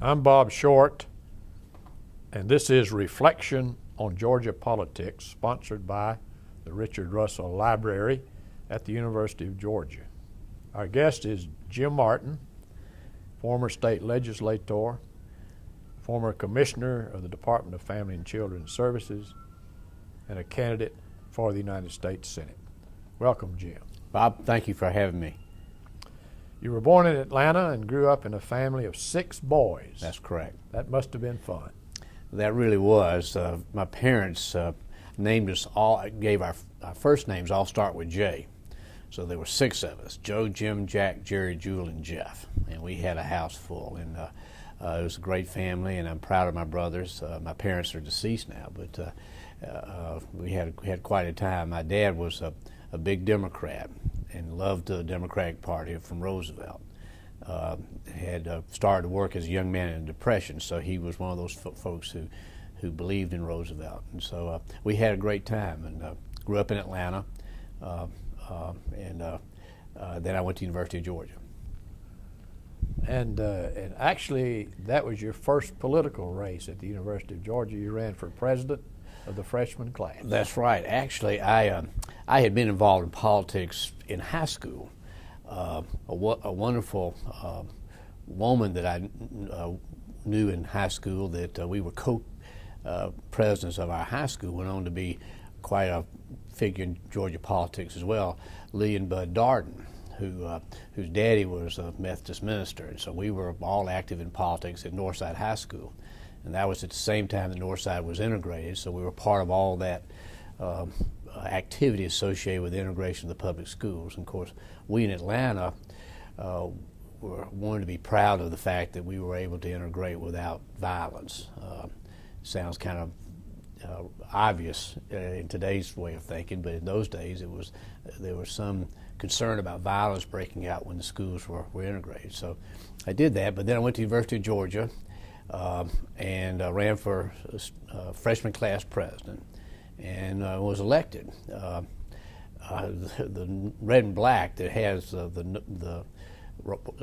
I'm Bob Short, and this is Reflection on Georgia Politics, sponsored by the Richard Russell Library at the University of Georgia. Our guest is Jim Martin, former state legislator, former commissioner of the Department of Family and Children's Services, and a candidate for the United States Senate. Welcome, Jim. Bob, thank you for having me. You were born in Atlanta and grew up in a family of 6 boys. That's correct. That must have been fun. That really was. My parents named us all, gave our first names all start with J. So there were 6 of us: Joe, Jim, Jack, Jerry, Jewel, and Jeff. And we had a house full. And it was a great family, and I'm proud of my brothers. My parents are deceased now, but we had quite a time. My dad was a big Democrat and loved the Democratic Party from Roosevelt. Had started to work as a young man in the Depression, so he was one of those folks who believed in Roosevelt. And so we had a great time, and grew up in Atlanta, and then I went to the University of Georgia. And actually, that was your first political race at the University of Georgia. You ran for president of the freshman class. That's right. Actually, I had been involved in politics in high school. A wonderful woman that I knew in high school, that we were co-presidents of our high school, went on to be quite a figure in Georgia politics as well, Lee and Bud Darden, whose daddy was a Methodist minister. And so we were all active in politics at Northside High School. And that was at the same time that Northside was integrated, so we were part of all that activity associated with the integration of the public schools. And of course, we in Atlanta wanted to be proud of the fact that we were able to integrate without violence. Sounds kind of obvious in today's way of thinking, but in those days there was some concern about violence breaking out when the schools were integrated. So I did that, but then I went to the University of Georgia and ran for freshman class president, and was elected. The red and black that has the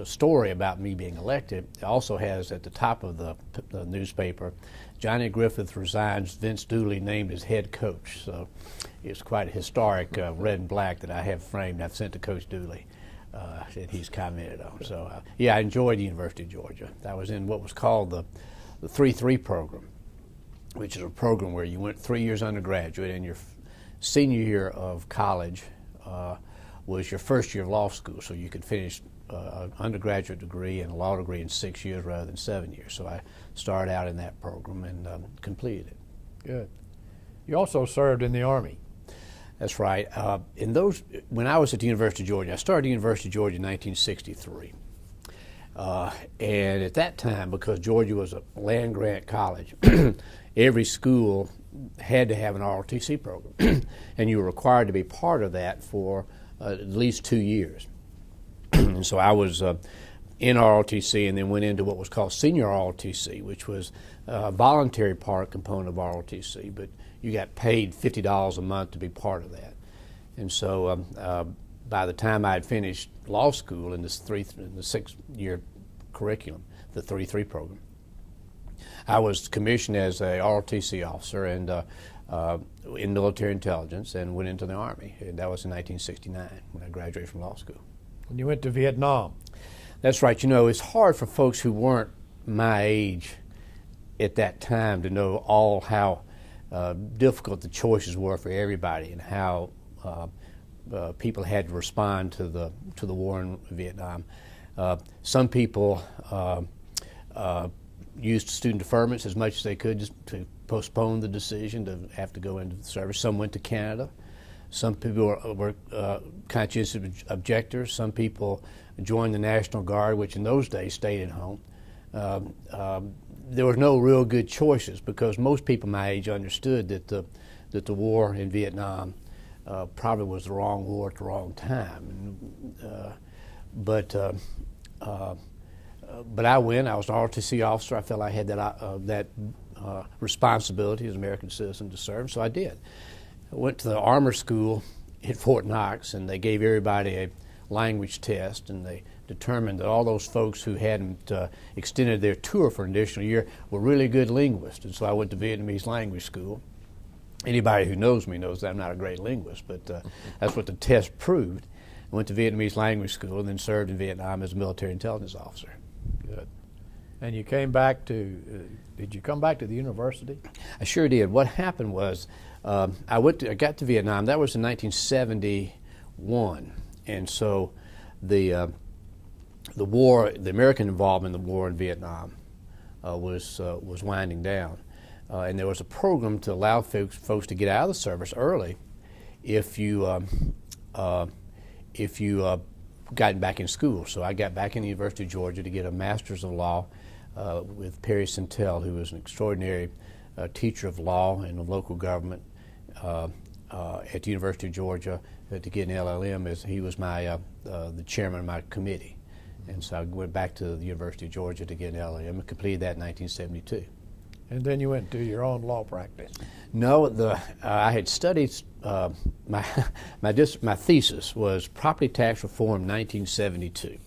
story about me being elected also has at the top of the newspaper, Johnny Griffith resigns, Vince Dooley named as head coach. So it's quite a historic red and black that I have framed. I've sent to Coach Dooley. That he's commented on. So yeah, I enjoyed the University of Georgia. I was in what was called the 3-3 program, which is a program where you went 3 years undergraduate, and your senior year of college was your first year of law school, so you could finish an undergraduate degree and a law degree in 6 years rather than 7 years. So I started out in that program and completed it. Good. You also served in the Army. That's right. When I was at the University of Georgia, I started at the University of Georgia in 1963. And at that time, because Georgia was a land-grant college, every school had to have an ROTC program, and you were required to be part of that for at least 2 years. And so I was in ROTC, and then went into what was called senior ROTC, which was a voluntary part component of ROTC, but you got paid $50 a month to be part of that. And so by the time I had finished law school in the 6-year curriculum, the 3-3 program, I was commissioned as a ROTC officer and in military intelligence, and went into the Army. And that was in 1969 when I graduated from law school. And you went to Vietnam. That's right. You know, it's hard for folks who weren't my age at that time to know all how difficult the choices were for everybody, and how people had to respond to the war in Vietnam. Some people used student deferments as much as they could just to postpone the decision to have to go into the service. Some went to Canada. Some people were conscientious objectors. Some people joined the National Guard, which in those days stayed at home. There were no real good choices, because most people my age understood that the war in Vietnam probably was the wrong war at the wrong time. But I went. I was an ROTC officer. I felt I had that responsibility as an American citizen to serve, so I did. I went to the armor school at Fort Knox, and they gave everybody a language test, and they determined that all those folks who hadn't extended their tour for an additional year were really good linguists. And so I went to Vietnamese language school. Anybody who knows me knows that I'm not a great linguist, but that's what the test proved. I went to Vietnamese language school and then served in Vietnam as a military intelligence officer. Good. And you came back to, did you come back to the university? I sure did. What happened was I got to Vietnam. That was in 1971. And so the war, the American involvement in the war in Vietnam was winding down. And there was a program to allow folks to get out of the service early if you gotten back in school. So I got back in the University of Georgia to get a Master's of Law with Perry Centel, who was an extraordinary teacher of law and of local government at the University of Georgia. To get an LLM, as he was the chairman of my committee. And so I went back to the University of Georgia to get an LLM and completed that in 1972. And then you went to your own law practice. No, I had studied, my thesis was Property Tax Reform 1972.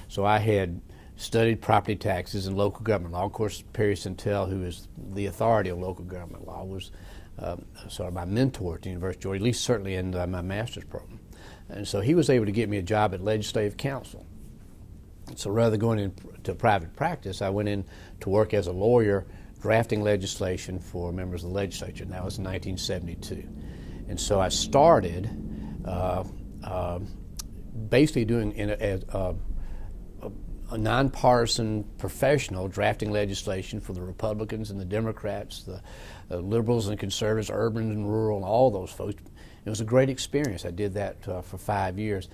So I had studied property taxes and local government law. Of course, Perry Centel, who is the authority of local government law, was sort of my mentor at the University of Georgia, at least certainly in my master's program. And so he was able to get me a job at legislative council. So rather than going into private practice, I went in to work as a lawyer drafting legislation for members of the legislature, and that was in 1972. And so I started basically doing as a nonpartisan professional drafting legislation for the Republicans and the Democrats, the liberals and conservatives, urban and rural, and all those folks. It was a great experience. I did that for 5 years.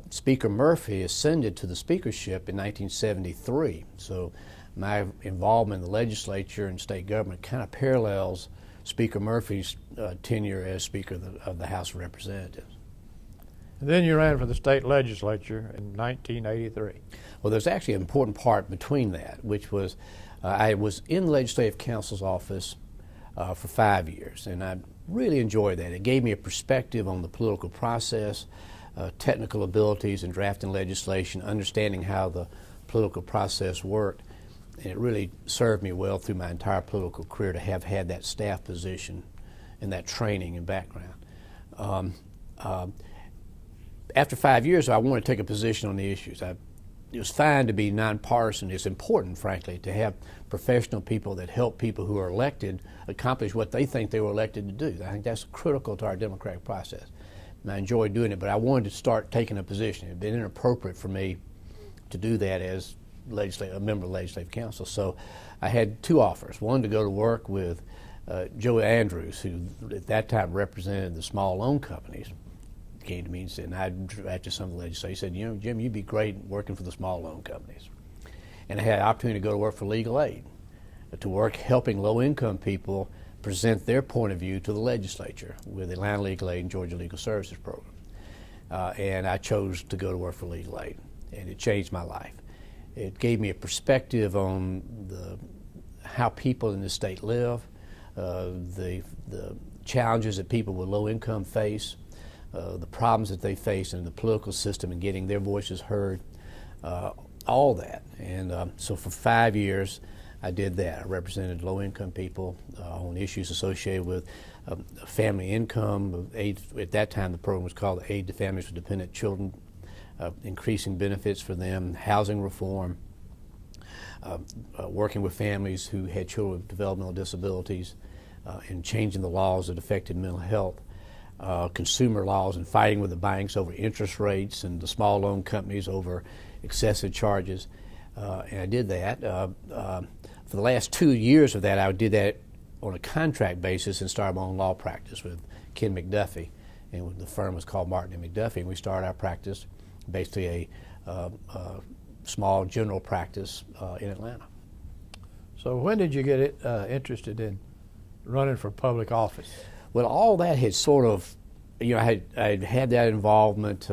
Speaker Murphy ascended to the speakership in 1973, so my involvement in the legislature and state government kind of parallels Speaker Murphy's tenure as Speaker of the House of Representatives. And then you ran for the state legislature in 1983. Well, there's actually an important part between that, which was I was in the Legislative Council's office for 5 years, and I really enjoyed that. It gave me a perspective on the political process, technical abilities in drafting legislation, understanding how the political process worked. And it really served me well through my entire political career to have had that staff position and that training and background. After 5 years, I wanted to take a position on the issues. It was fine to be nonpartisan. It's important, frankly, to have professional people that help people who are elected accomplish what they think they were elected to do. I think that's critical to our democratic process. And I enjoyed doing it, but I wanted to start taking a position. It had been inappropriate for me to do that as a member of the Legislative Council. So I had two offers. One, to go to work with Joe Andrews, who at that time represented the small loan companies. Came to me and said, and I drafted some of the legislation. He said, you know, Jim, you'd be great working for the small loan companies. And I had an opportunity to go to work for legal aid, to work helping low-income people present their point of view to the legislature with the Atlanta Legal Aid and Georgia Legal Services Program. And I chose to go to work for legal aid, and it changed my life. It gave me a perspective on how people in the state live, the challenges that people with low income face, the problems that they face in the political system and getting their voices heard, all that. And so for 5 years, I did that. I represented low income people on issues associated with family income, aid. At that time, the program was called Aid to Families with Dependent Children, increasing benefits for them, housing reform, working with families who had children with developmental disabilities, and changing the laws that affected mental health, consumer laws, and fighting with the banks over interest rates and the small loan companies over excessive charges. And I did that. For the last 2 years of that, I did that on a contract basis and started my own law practice with Ken McDuffie. And the firm was called Martin & McDuffie, and we started our practice, basically a small general practice in Atlanta. So when did you get interested in running for public office? Well, all that had sort of, you know, I had that involvement,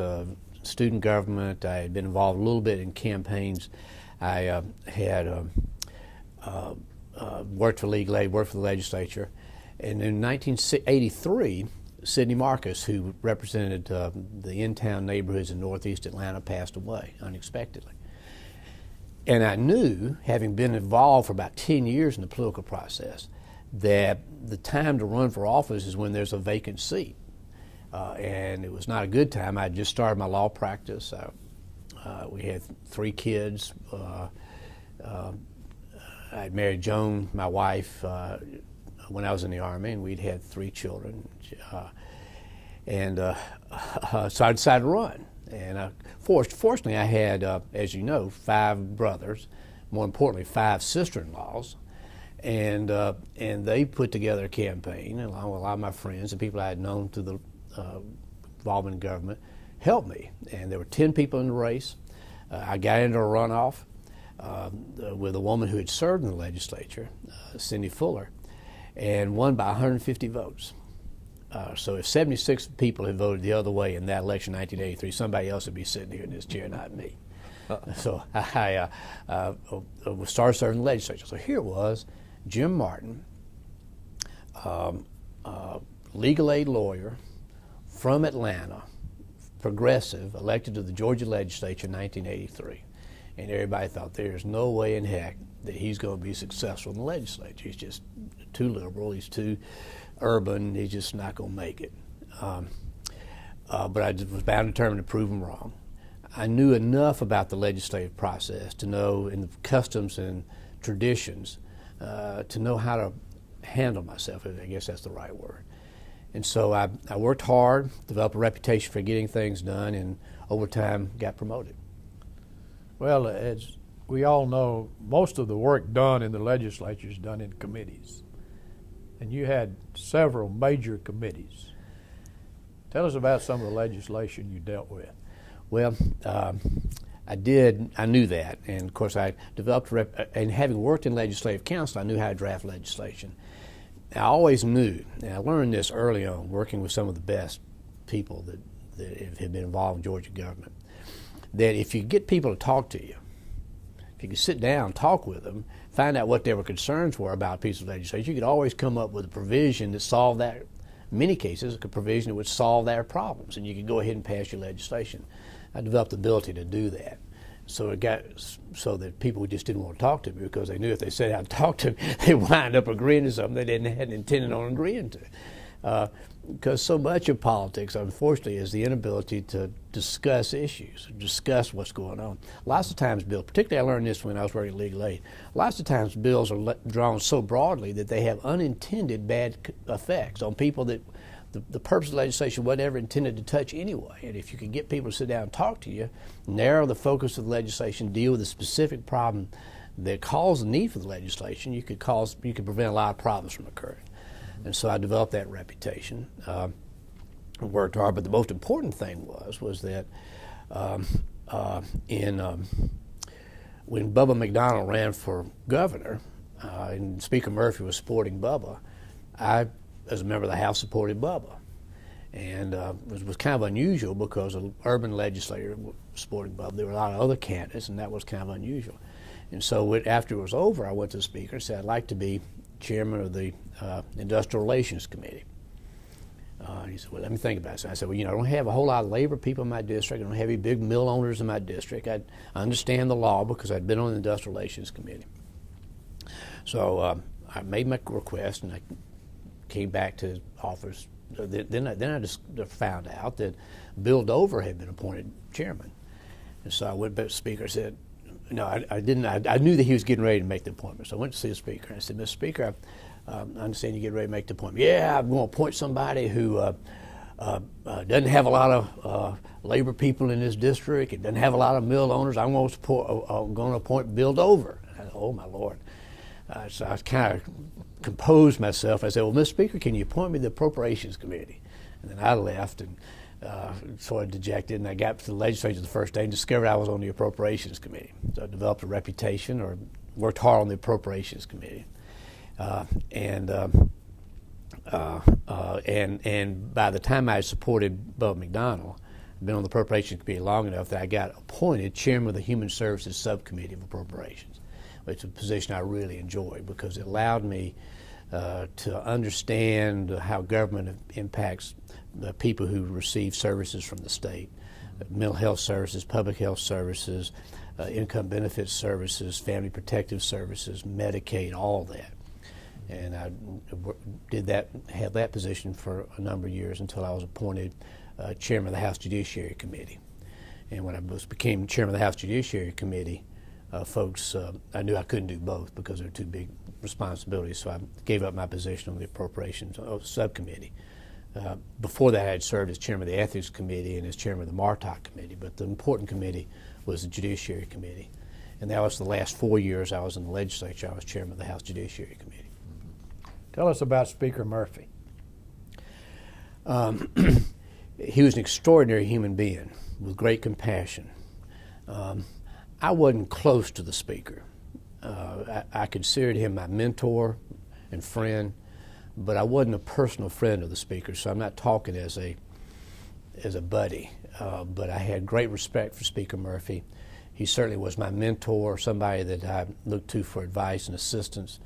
student government. I had been involved a little bit in campaigns. I had worked for legal aid, worked for the legislature. And in 1983, Sidney Marcus, who represented the in-town neighborhoods in northeast Atlanta, passed away unexpectedly. And I knew, having been involved for about 10 years in the political process, that the time to run for office is when there's a vacant seat. And it was not a good time. I had just started my law practice. We had 3 kids. I had married Joan, my wife, when I was in the Army, and we'd had 3 children. So I decided to run. And fortunately, I had, as you know, 5 brothers, more importantly, 5 sister-in-laws. And they put together a campaign, along with a lot of my friends and people I had known through the involvement in government, helped me. And there were 10 people in the race. I got into a runoff with a woman who had served in the legislature, Cindy Fuller, and won by 150 votes. So if 76 people had voted the other way in that election in 1983, somebody else would be sitting here in this chair, not me. So I started serving the legislature. So here it was, Jim Martin, legal aid lawyer from Atlanta, progressive, elected to the Georgia legislature in 1983. And everybody thought there's no way in heck that he's going to be successful in the legislature. He's just too liberal, he's too urban, he's just not going to make it. But I was bound and determined to prove him wrong. I knew enough about the legislative process to know, in the customs and traditions, to know how to handle myself, I guess that's the right word. And so I worked hard, developed a reputation for getting things done, and over time got promoted. Well, as we all know, most of the work done in the legislature is done in committees. And you had several major committees. Tell us about some of the legislation you dealt with. Well, I knew that, and of course I developed, and having worked in legislative council, I knew how to draft legislation. I always knew, and I learned this early on, working with some of the best people that have been involved in Georgia government, that if you get people to talk to you, if you could sit down, talk with them, find out what their concerns were about a piece of legislation, you could always come up with a provision that solved that. In many cases, a provision that would solve their problems, and you could go ahead and pass your legislation. I developed the ability to do that. So it got so that people just didn't want to talk to me because they knew if they sat down and talked to me, they'd wind up agreeing to something they hadn't intended on agreeing to. Because so much of politics, unfortunately, is the inability to discuss issues, discuss what's going on. Lots of times, bills, particularly I learned this when I was working at legal aid, lots of times bills are drawn so broadly that they have unintended bad effects on people that the purpose of legislation wasn't ever intended to touch anyway. And if you could get people to sit down and talk to you, narrow the focus of the legislation, deal with a specific problem that caused the need for the legislation, you could prevent a lot of problems from occurring. And so I developed that reputation, worked hard. But the most important thing was that when Bubba McDonnell ran for governor, and Speaker Murphy was supporting Bubba, I, as a member of the House, supported Bubba. And it was kind of unusual because an urban legislator was supporting Bubba. There were a lot of other candidates, and that was kind of unusual. And so after it was over, I went to the Speaker and said, I'd like to be chairman of the Industrial Relations Committee. He said, well, let me think about it. So I said, well, I don't have a whole lot of labor people in my district. I don't have any big mill owners in my district. I understand the law because I'd been on the Industrial Relations Committee. So I made my request, and I came back to his office. Then I just found out that Bill Dover had been appointed chairman. And so I went back to the Speaker and said, no, I didn't. I knew that he was getting ready to make the appointment. So I went to see the Speaker and I said, Mr. Speaker, I understand you're getting ready to make the appointment. Yeah, I'm going to appoint somebody who doesn't have a lot of labor people in his district. It doesn't have a lot of mill owners. I'm going to appoint Bill Dover. I said, oh, my Lord. So I kind of composed myself. I said, well, Mr. Speaker, can you appoint me to the Appropriations Committee? And then I left and sort of dejected, and I got to the legislature the first day and discovered I was on the Appropriations Committee. So I developed a reputation, or worked hard on the Appropriations Committee. And by the time I supported Bubba McDonnell, I'd been on the Appropriations Committee long enough that I got appointed chairman of the Human Services Subcommittee of Appropriations, which is a position I really enjoyed because it allowed me to understand how government impacts the people who receive services from the state, mental health services, public health services, income benefits services, family protective services, Medicaid, all that. And I held that position for a number of years until I was appointed chairman of the House Judiciary Committee. And when I became chairman of the House Judiciary Committee, I knew I couldn't do both because they were too big responsibilities, so I gave up my position on the Appropriations Subcommittee. Before that, I had served as chairman of the Ethics Committee and as chairman of the MARTOC Committee, but the important committee was the Judiciary Committee. And that was the last 4 years I was in the legislature. I was chairman of the House Judiciary Committee. Tell us about Speaker Murphy. He was an extraordinary human being with great compassion. I wasn't close to the Speaker. I considered him my mentor and friend, but I wasn't a personal friend of the Speaker, so I'm not talking as a buddy. But I had great respect for Speaker Murphy. He certainly was my mentor, somebody that I looked to for advice and assistance,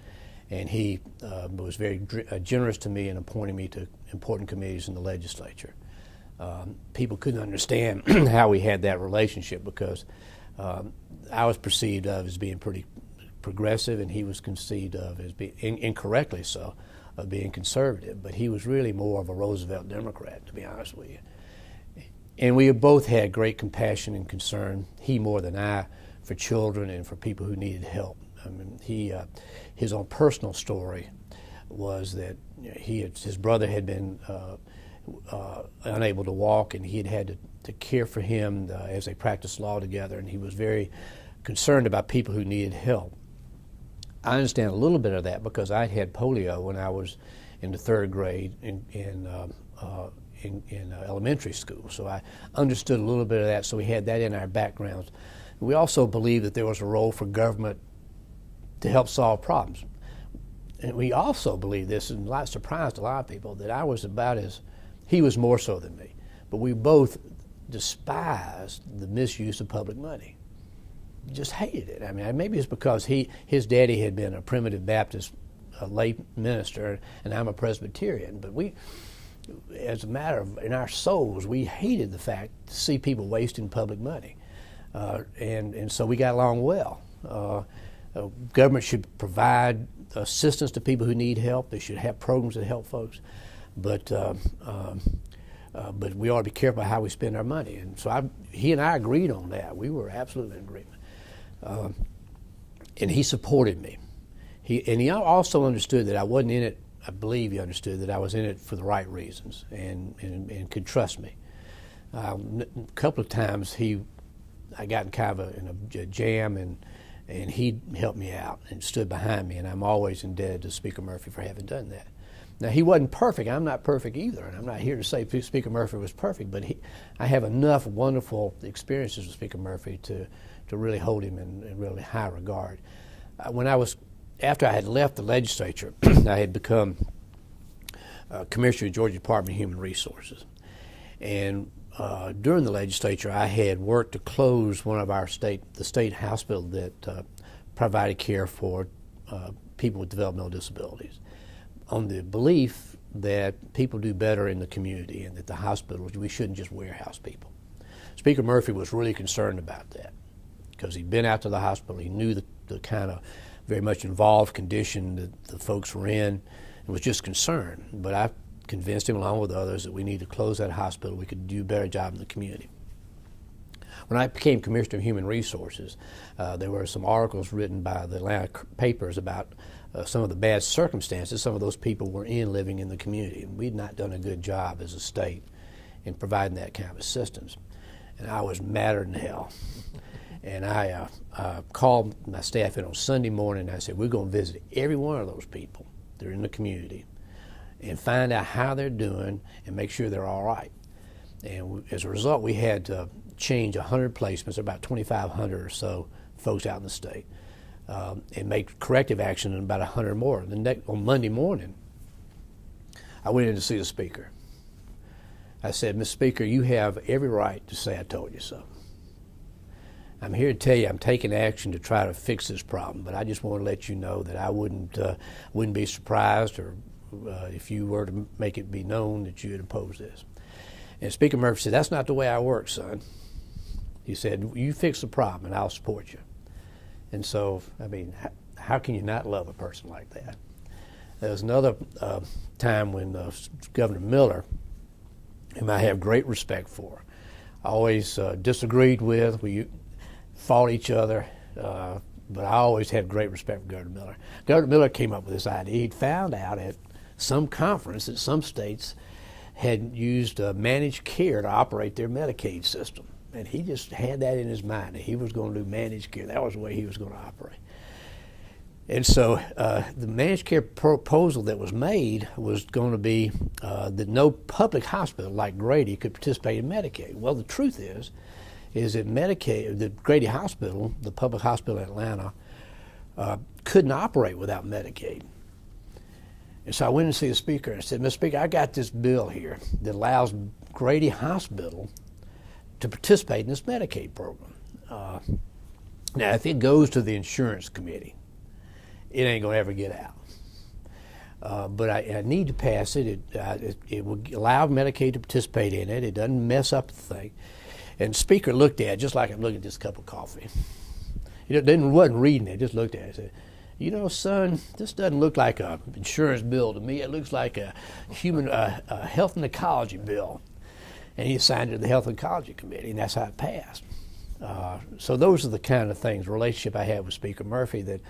and he was very generous to me in appointing me to important committees in the legislature. People couldn't understand how we had that relationship because I was perceived of as being pretty progressive, and he was conceived of as being, incorrectly so, of being conservative. But he was really more of a Roosevelt Democrat, to be honest with you. And we both had great compassion and concern, he more than I, for children and for people who needed help. I mean, his own personal story was that his brother had been unable to walk, and he had to care for him as they practiced law together, and he was very concerned about people who needed help. I understand a little bit of that because I had polio when I was in the third grade in elementary school, so I understood a little bit of that, so we had that in our backgrounds. We also believed that there was a role for government to help solve problems. And we also believed this, and a surprised a lot of people, that I was about as, he was more so than me, but we both despised the misuse of public money. Just hated it. I mean, maybe it's because his daddy had been a primitive Baptist lay minister, and I'm a Presbyterian, but we, as a matter of, in our souls, we hated the fact to see people wasting public money. And so we got along well. Government should provide assistance to people who need help. They should have programs that help folks. But we ought to be careful how we spend our money. And so he and I agreed on that. We were absolutely in agreement. And he supported me. He also understood that I wasn't in it. I believe he understood that I was in it for the right reasons and could trust me. A couple of times I got in kind of in a jam, and he helped me out and stood behind me, and I'm always indebted to Speaker Murphy for having done that. Now, he wasn't perfect. I'm not perfect either, and I'm not here to say Speaker Murphy was perfect, but I have enough wonderful experiences with Speaker Murphy to really hold him in really high regard. After I had left the legislature, I had become Commissioner of the Georgia Department of Human Resources. And during the legislature, I had worked to close one of the state hospital that provided care for people with developmental disabilities, on the belief that people do better in the community and that the hospitals, we shouldn't just warehouse people. Speaker Murphy was really concerned about that because he'd been out to the hospital. He knew the kind of very much involved condition that the folks were in and was just concerned. But I convinced him, along with others, that we need to close that hospital. We could do a better job in the community. When I became Commissioner of Human Resources, there were some articles written by the Atlanta papers about some of the bad circumstances some of those people were in living in the community. And we'd not done a good job as a state in providing that kind of assistance. And I was madder than hell. And I called my staff in on Sunday morning, and I said, we're going to visit every one of those people that are in the community and find out how they're doing and make sure they're all right. And as a result, we had to change 100 placements, about 2,500 or so folks out in the state, and make corrective action on about 100 more. On Monday morning, I went in to see the Speaker. I said, Mr. Speaker, you have every right to say I told you so. I'm here to tell you I'm taking action to try to fix this problem, but I just want to let you know that I wouldn't be surprised or if you were to make it be known that you had opposed this. And Speaker Murphy said, "That's not the way I work, son." He said, "You fix the problem and I'll support you." And so, I mean, how can you not love a person like that? There was another time when Governor Miller, whom I have great respect for, I always disagreed with. We fought each other, but I always had great respect for Governor Miller. Governor Miller came up with this idea. He'd found out at some conference that some states had used managed care to operate their Medicaid system. And he just had that in his mind that he was going to do managed care. That was the way he was going to operate. And so the managed care proposal that was made was going to be that no public hospital like Grady could participate in Medicaid. Well, the truth is that Medicaid, the Grady Hospital, the public hospital in Atlanta, couldn't operate without Medicaid. And so I went and see the Speaker and said, "Mr. Speaker, I got this bill here that allows Grady Hospital to participate in this Medicaid program. Now, if it goes to the insurance committee, it ain't going to ever get out. But I need to pass it. It will allow Medicaid to participate in it. It doesn't mess up the thing." And the Speaker looked at it just like I'm looking at this cup of coffee. He wasn't reading it, just looked at it and said, "You know, son, this doesn't look like an insurance bill to me. It looks like a health and ecology bill." And he assigned it to the Health and Ecology Committee, and that's how it passed. So those are the kind of things, relationship I had with Speaker Murphy, that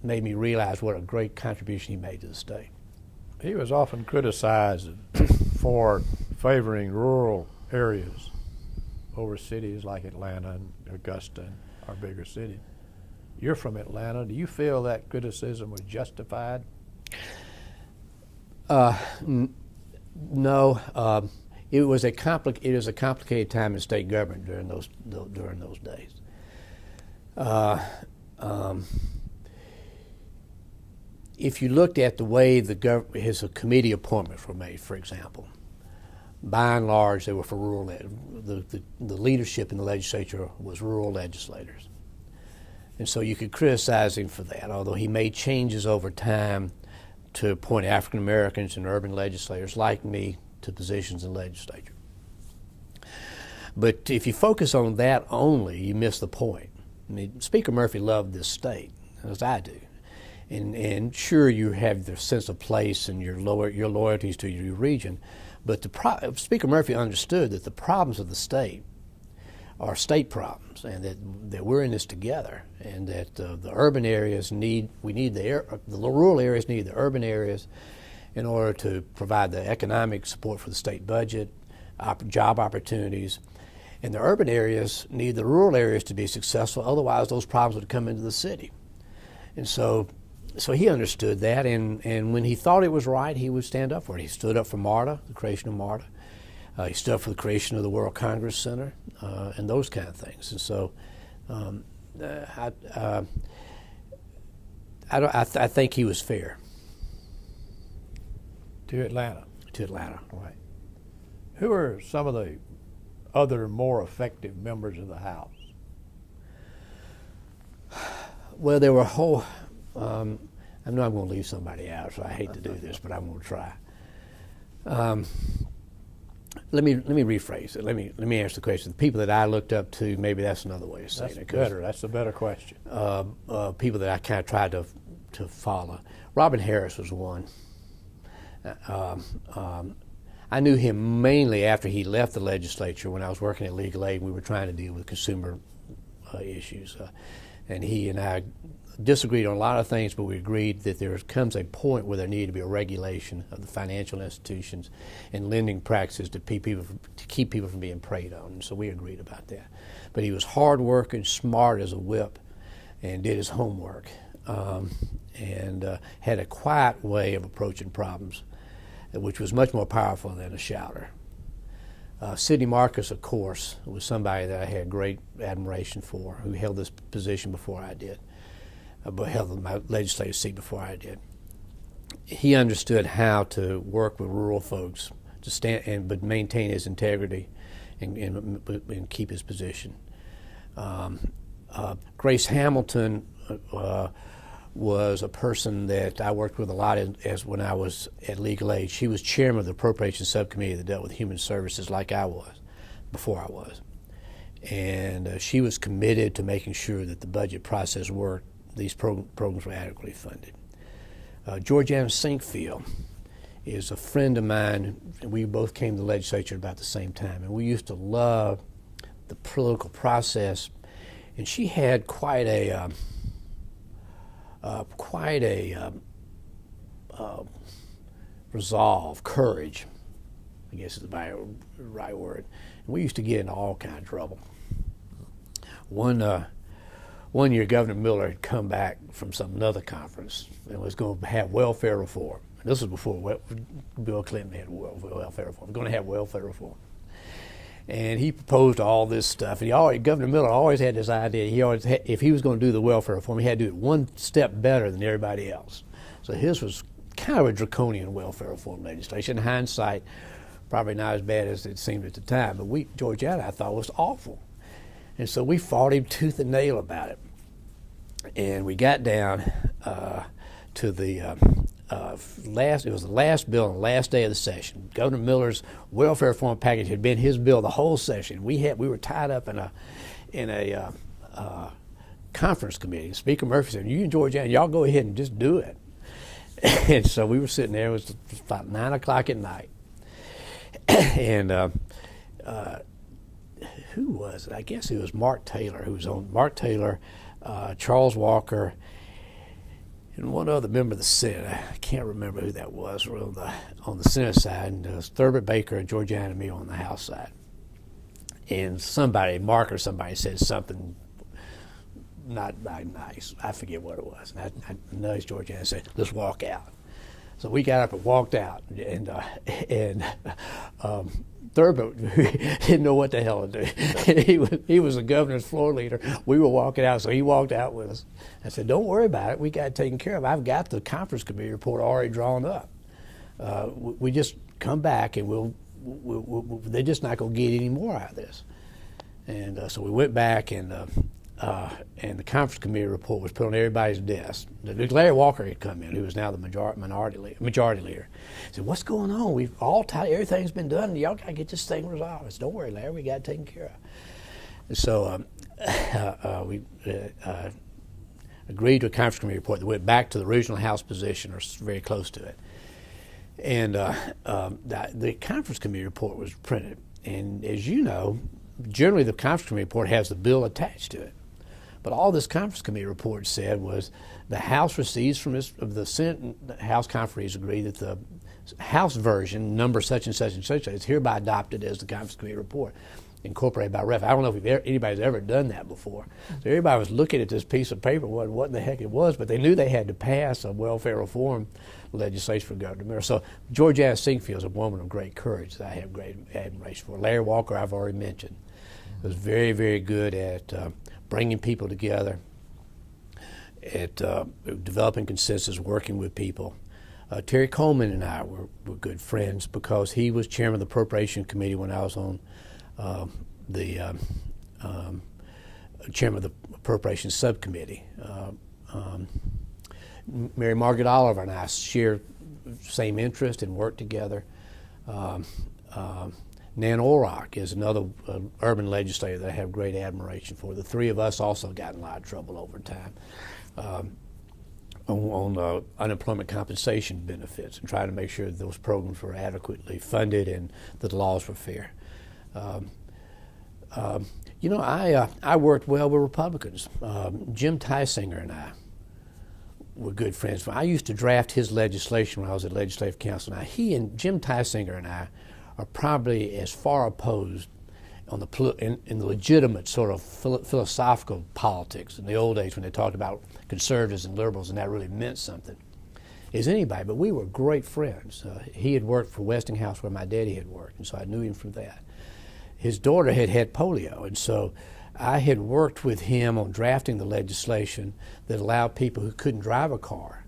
made me realize what a great contribution he made to the state. He was often criticized for favoring rural areas over cities like Atlanta and Augusta and our bigger cities. You're from Atlanta. Do you feel that criticism was justified? No. It was a complicated time in state government during those days. If you looked at the way his committee appointments were made, for example, by and large they were for rural. The leadership in the legislature was rural legislators, and so you could criticize him for that. Although he made changes over time to appoint African Americans and urban legislators like me to positions in the legislature. But if you focus on that only, you miss the point. I mean, Speaker Murphy loved this state, as I do. And sure, you have the sense of place and your loyalties to your region, but Speaker Murphy understood that the problems of the state are state problems, and that we're in this together, and that the rural areas need the urban areas in order to provide the economic support for the state budget, job opportunities. And the urban areas need the rural areas to be successful, otherwise those problems would come into the city. And so he understood that, and when he thought it was right, he would stand up for it. He stood up for MARTA, the creation of MARTA. He stood up for the creation of the World Congress Center, and those kind of things. And so I think he was fair. To Atlanta. To Atlanta. Right. Who are some of the other more effective members of the House? Well, there were a whole. I know I'm going to leave somebody out, so I hate to do this, but I'm going to try. Let me rephrase it. Let me answer the question. The people that I looked up to, maybe that's another way of saying it. That's better. That's a better question. People that I kind of tried to follow. Robin Harris was one. I knew him mainly after he left the legislature when I was working at Legal Aid. We were trying to deal with consumer issues. And he and I disagreed on a lot of things, but we agreed that there comes a point where there needed to be a regulation of the financial institutions and lending practices to keep people from being preyed on. And so we agreed about that. But he was hard-working, smart as a whip, and did his homework, and had a quiet way of approaching problems, which was much more powerful than a shouter. Sidney Marcus, of course, was somebody that I had great admiration for, who held this position before I did, but held my legislative seat before I did. He understood how to work with rural folks to stand but maintain his integrity and keep his position. Grace Hamilton was a person that I worked with a lot as when I was at legal age. She was chairman of the Appropriations Subcommittee that dealt with Human Services like I was, before I was. And she was committed to making sure that the budget process worked, these programs were adequately funded. Georgiana Sinkfield is a friend of mine, and we both came to the legislature about the same time, and we used to love the political process, and she had quite a resolve, courage, I guess is the right word. And we used to get into all kind of trouble. One year, Governor Miller had come back from another conference and was going to have welfare reform. This was before Bill Clinton had welfare reform. We're going to have welfare reform. And he proposed all this stuff. And Governor Miller always had this idea. If he was going to do the welfare reform, he had to do it one step better than everybody else. So his was kind of a draconian welfare reform legislation. In hindsight, probably not as bad as it seemed at the time. But Georgiana, I thought, was awful. And so we fought him tooth and nail about it. And we got down to the it was the last bill on the last day of the session. Governor Miller's welfare reform package had been his bill the whole session. We were tied up in a conference committee. Speaker Murphy said, "You and Georgiana, y'all go ahead and just do it." And so we were sitting there. It was about 9 o'clock at night, and who was it? I guess it was Mark Taylor, Charles Walker, and one other member of the Senate. I can't remember who that was. We're on the Senate side, and it was Thurber Baker and Georgiana and me on the House side. And Mark or somebody said something not nice. I forget what it was. And I nudged Georgiana and said, "Let's walk out." So we got up and walked out, and Thurber didn't know what the hell to do. He was the governor's floor leader. We were walking out, so he walked out with us. I said, "Don't worry about it. We got it taken care of. I've got the conference committee report already drawn up. We just come back, and they're just not going to get any more out of this." And so we went back, and the conference committee report was put on everybody's desk. Larry Walker had come in, who was now the majority leader. He said, "What's going on? We've all tied, everything's been done, and y'all got to get this thing resolved." I said, "Don't worry, Larry, we got it taken care of." And so we agreed to a conference committee report that went back to the original House position, or very close to it. And the conference committee report was printed. And as you know, generally the conference committee report has the bill attached to it. But all this conference committee report said was the House receives from the Senate and the House conferees agree that the House version, number such and such and such, is hereby adopted as the conference committee report, incorporated by reference. I don't know if anybody's ever done that before. So everybody was looking at this piece of paper, what in the heck it was, but they knew they had to pass a welfare reform legislation for Governor Miller. So Georgiana Sinkfield is a woman of great courage that I have great admiration for. Larry Walker, I've already mentioned, was very, very good at bringing people together, at developing consensus, working with people. Terry Coleman and I were good friends because he was chairman of the Appropriations Committee when I was on chairman of the Appropriations Subcommittee. Mary Margaret Oliver and I share same interest and work together. Nan Orrock is another urban legislator that I have great admiration for. The three of us also got in a lot of trouble over time on unemployment compensation benefits and trying to make sure that those programs were adequately funded and that the laws were fair. I worked well with Republicans. Jim Tysinger and I were good friends. I used to draft his legislation when I was at Legislative Council. Now, he and Jim Tysinger and I are probably as far opposed on in the legitimate sort of philosophical politics in the old days when they talked about conservatives and liberals and that really meant something as anybody, but we were great friends. He had worked for Westinghouse where my daddy had worked, and so I knew him from that. His daughter had polio, and so I had worked with him on drafting the legislation that allowed people who couldn't drive a car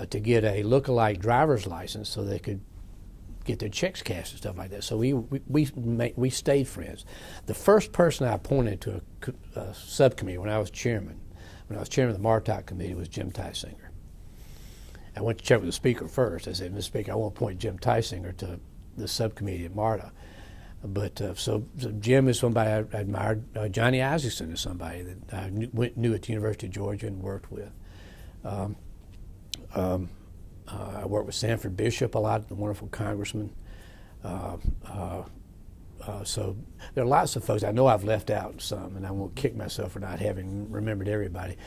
to get a look-alike driver's license so they could get their checks cashed and stuff like that. So we stayed friends. The first person I appointed to a subcommittee when I was chairman when I was chairman of the MARTOC committee was Jim Tysinger. I went to check with the speaker first. I said, Mr. Speaker, I want to appoint Jim Tysinger to the subcommittee at MARTA. But so Jim is somebody I admired. Johnny Isaacson is somebody that I knew at the University of Georgia and worked with. I worked with Sanford Bishop a lot, the wonderful congressman. So there are lots of folks. I know I've left out some, and I won't kick myself for not having remembered everybody.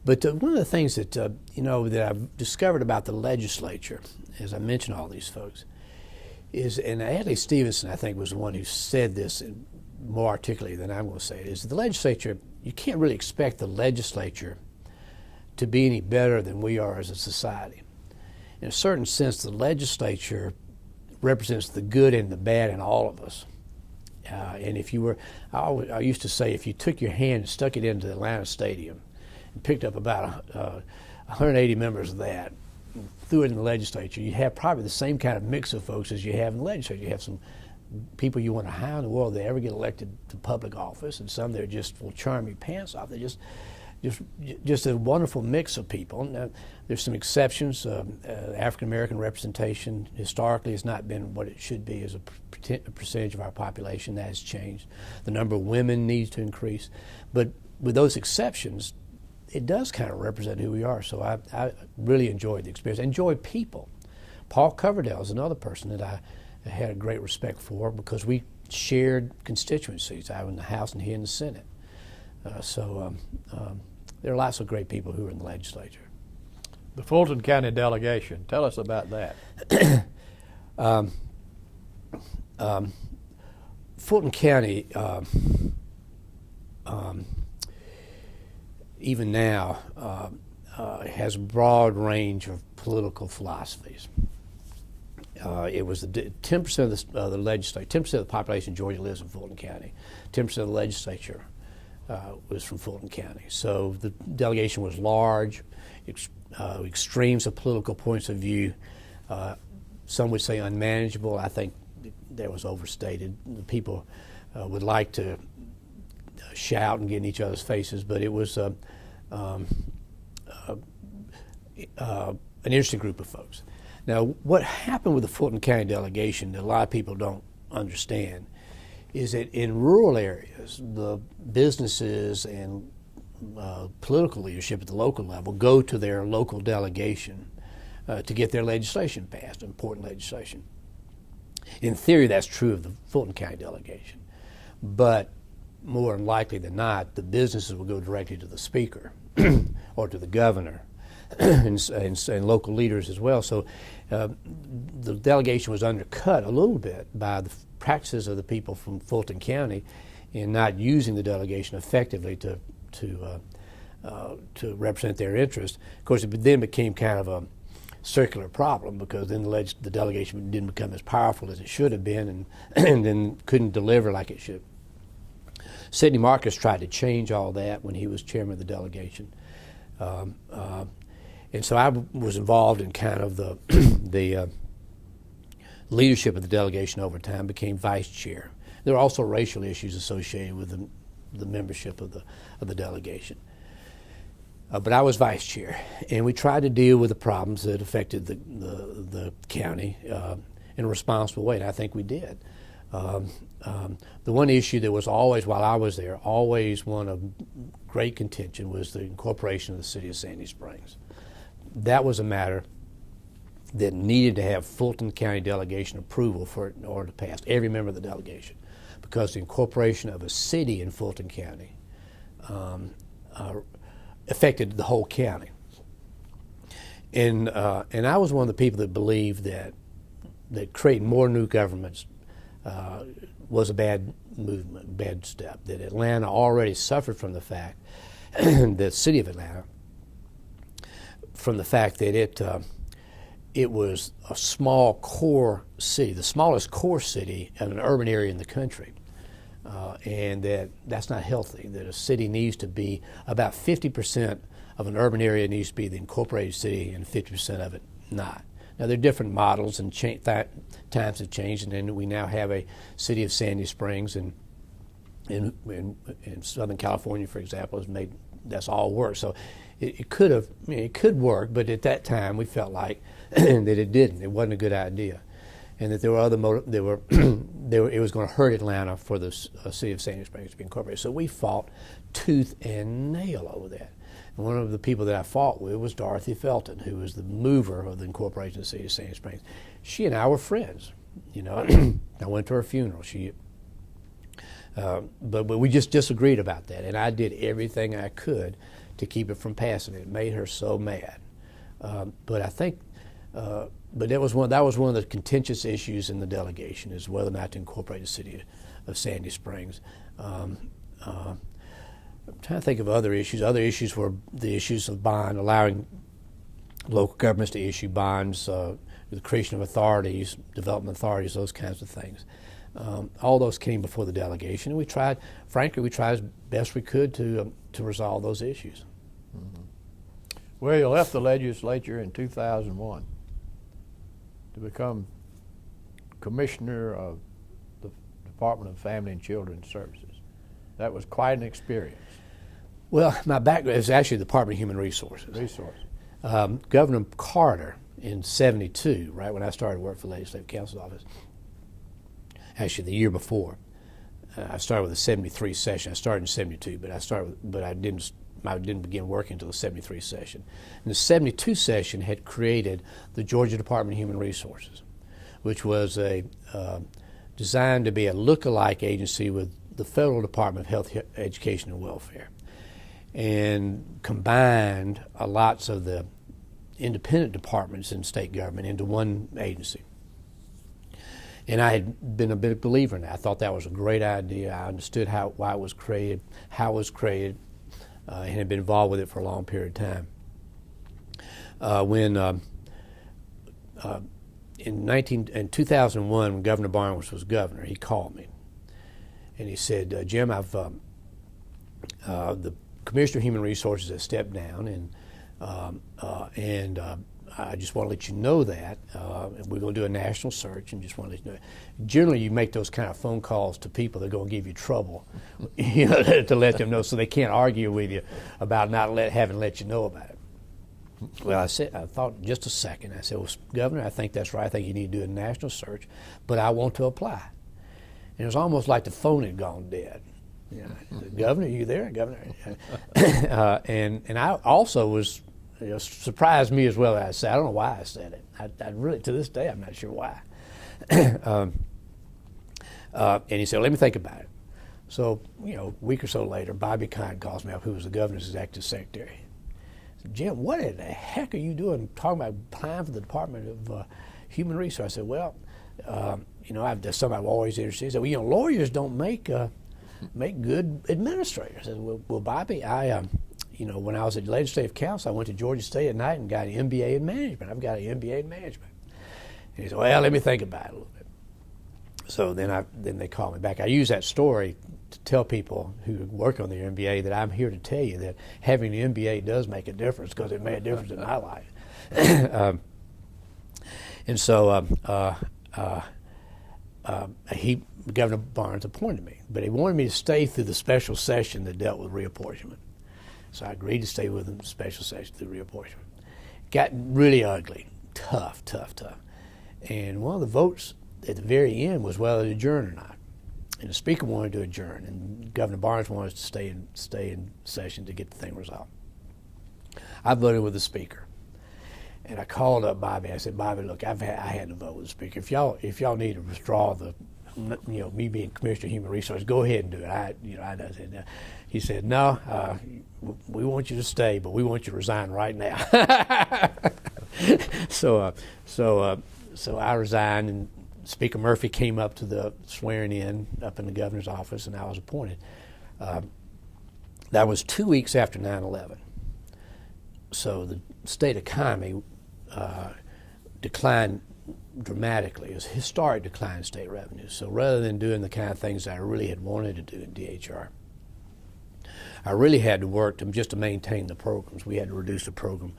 But one of the things that that I've discovered about the legislature, as I mentioned all these folks, is, and Adlai Stevenson, I think, was the one who said this more articulately than I'm going to say it, is the legislature, you can't really expect the legislature to be any better than we are as a society. In a certain sense, the legislature represents the good and the bad in all of us. And if you were, I used to say, if you took your hand and stuck it into the Atlanta Stadium and picked up about 180 members of that, and threw it in the legislature, you have probably the same kind of mix of folks as you have in the legislature. You have some people you wonder how in the world they ever get elected to public office, and some that just will charm your pants off. They're just a wonderful mix of people. Now, there's some exceptions. African American representation historically has not been what it should be as a percentage of our population. That has changed. The number of women needs to increase. But with those exceptions, it does kind of represent who we are. So I really enjoyed the experience. I enjoyed people. Paul Coverdale is another person that I had a great respect for because we shared constituencies. I was in the House and he in the Senate. There are lots of great people who are in the legislature. The Fulton County delegation, tell us about that. Fulton County, even now, has a broad range of political philosophies. It was 10% of the legislature, 10% of the population in Georgia lives in Fulton County. 10% of the legislature was from Fulton County. So the delegation was large, extremes of political points of view. Some would say unmanageable. I think that was overstated. The people would like to shout and get in each other's faces, but it was an interesting group of folks. Now, what happened with the Fulton County delegation that a lot of people don't understand is that in rural areas, the businesses and political leadership at the local level go to their local delegation to get their legislation passed, important legislation. In theory, that's true of the Fulton County delegation. But more likely than not, the businesses will go directly to the speaker or to the governor and local leaders as well. So the delegation was undercut a little bit by the practices of the people from Fulton County in not using the delegation effectively to represent their interests. Of course, it then became kind of a circular problem because then the delegation didn't become as powerful as it should have been and then couldn't deliver like it should. Sidney Marcus tried to change all that when he was chairman of the delegation. And so I was involved in kind of the leadership of the delegation over time, became vice chair. There were also racial issues associated with the membership of the delegation. But I was vice chair, and we tried to deal with the problems that affected the county in a responsible way, and I think we did. The one issue that was always, while I was there, always one of great contention was the incorporation of the city of Sandy Springs. That was a matter that needed to have Fulton County delegation approval for it in order to pass, every member of the delegation, because the incorporation of a city in Fulton County affected the whole county. And I was one of the people that believed that creating more new governments was a bad movement, bad step, that Atlanta already suffered from the fact, the city of Atlanta, from the fact that it was a small core city, the smallest core city in an urban area in the country, and that's not healthy, that a city needs to be about 50% of an urban area needs to be the incorporated city and 50% of it not. Now, there are different models and times have changed, and then we now have a city of Sandy Springs, and in Southern California, for example, has made that's all work. So it could have, it could work, but at that time we felt like that it didn't. It wasn't a good idea, and that there were other it was going to hurt Atlanta for the city of Sandy Springs to be incorporated. So we fought tooth and nail over that. And one of the people that I fought with was Dorothy Felton, who was the mover of the incorporation of the city of Sandy Springs. She and I were friends. I went to her funeral. But we just disagreed about that, and I did everything I could to keep it from passing. It made her so mad. But I think, but that was one of the contentious issues in the delegation, is whether or not to incorporate the city of Sandy Springs. I'm trying to think of other issues. Other issues were the issues of bond, allowing local governments to issue bonds, the creation of authorities, development authorities, those kinds of things. All those came before the delegation, and we tried as best we could to resolve those issues. Mm-hmm. Well, you left the legislature in 2001 to become commissioner of the Department of Family and Children's Services. That was quite an experience. Well, my background is actually the Department of Human Resources. Governor Carter in '72, right when I started work for the Legislative Counsel's office, actually the year before, I started with the '73 session. I started in '72, but I didn't begin working until the '73 session. And the '72 session had created the Georgia Department of Human Resources, which was designed to be a look-alike agency with the Federal Department of Health, Education, and Welfare, and combined lots of the independent departments in state government into one agency. And I had been a big believer in that. I thought that was a great idea. I understood why it was created, how it was created, and had been involved with it for a long period of time. In 2001, when Governor Barnes was governor, he called me, and he said, "Jim, the Commissioner of Human Resources has stepped down, and I just want to let you know that we're going to do a national search, and just want to let you know." Generally, you make those kind of phone calls to people that are going to give you trouble, to let them know, so they can't argue with you about not having let you know about it. Well, I thought just a second. I said, "Well, Governor, I think that's right. I think you need to do a national search, but I want to apply." And it was almost like the phone had gone dead. Governor, are you there, Governor? And I also was, surprised me as well. I said, I don't know why I said it. I really, to this day, I'm not sure why. And he said, "Let me think about it." So, a week or so later, Bobby Kine calls me up, who was the governor's executive secretary. I said, "Jim, what in the heck are you doing talking about applying for the Department of Human Resources?" I said, "Well, that's something I've always interested in." He said, "Well, lawyers don't make good administrators." I said, well, Bobby, when I was at Legislative Council, I went to Georgia State at night and got an MBA in management. I've got an MBA in management. And he said, "Well, let me think about it a little bit." So then they called me back. I use that story to tell people who work on their MBA that I'm here to tell you that having an MBA does make a difference, because it made a difference in my life. And so Governor Barnes appointed me, but he wanted me to stay through the special session that dealt with reapportionment. So I agreed to stay with him in the special session through reapportionment. Got really ugly, tough. And one of the votes at the very end was whether to adjourn or not. And the speaker wanted to adjourn, and Governor Barnes wanted us to stay in session to get the thing resolved. I voted with the speaker. And I called up Bobby. I said, "Bobby, look, I had to vote with the speaker. If y'all need to withdraw me being Commissioner of Human Resources, go ahead and do it." He said, "No, we want you to stay, but we want you to resign right now." So I resigned, and Speaker Murphy came up to the swearing in up in the governor's office, and I was appointed. That was 2 weeks after 9/11. So the state economy declined dramatically. It was a historic decline in state revenues. So rather than doing the kind of things that I really had wanted to do in DHR, I really had to work just to maintain the programs. We had to reduce the program,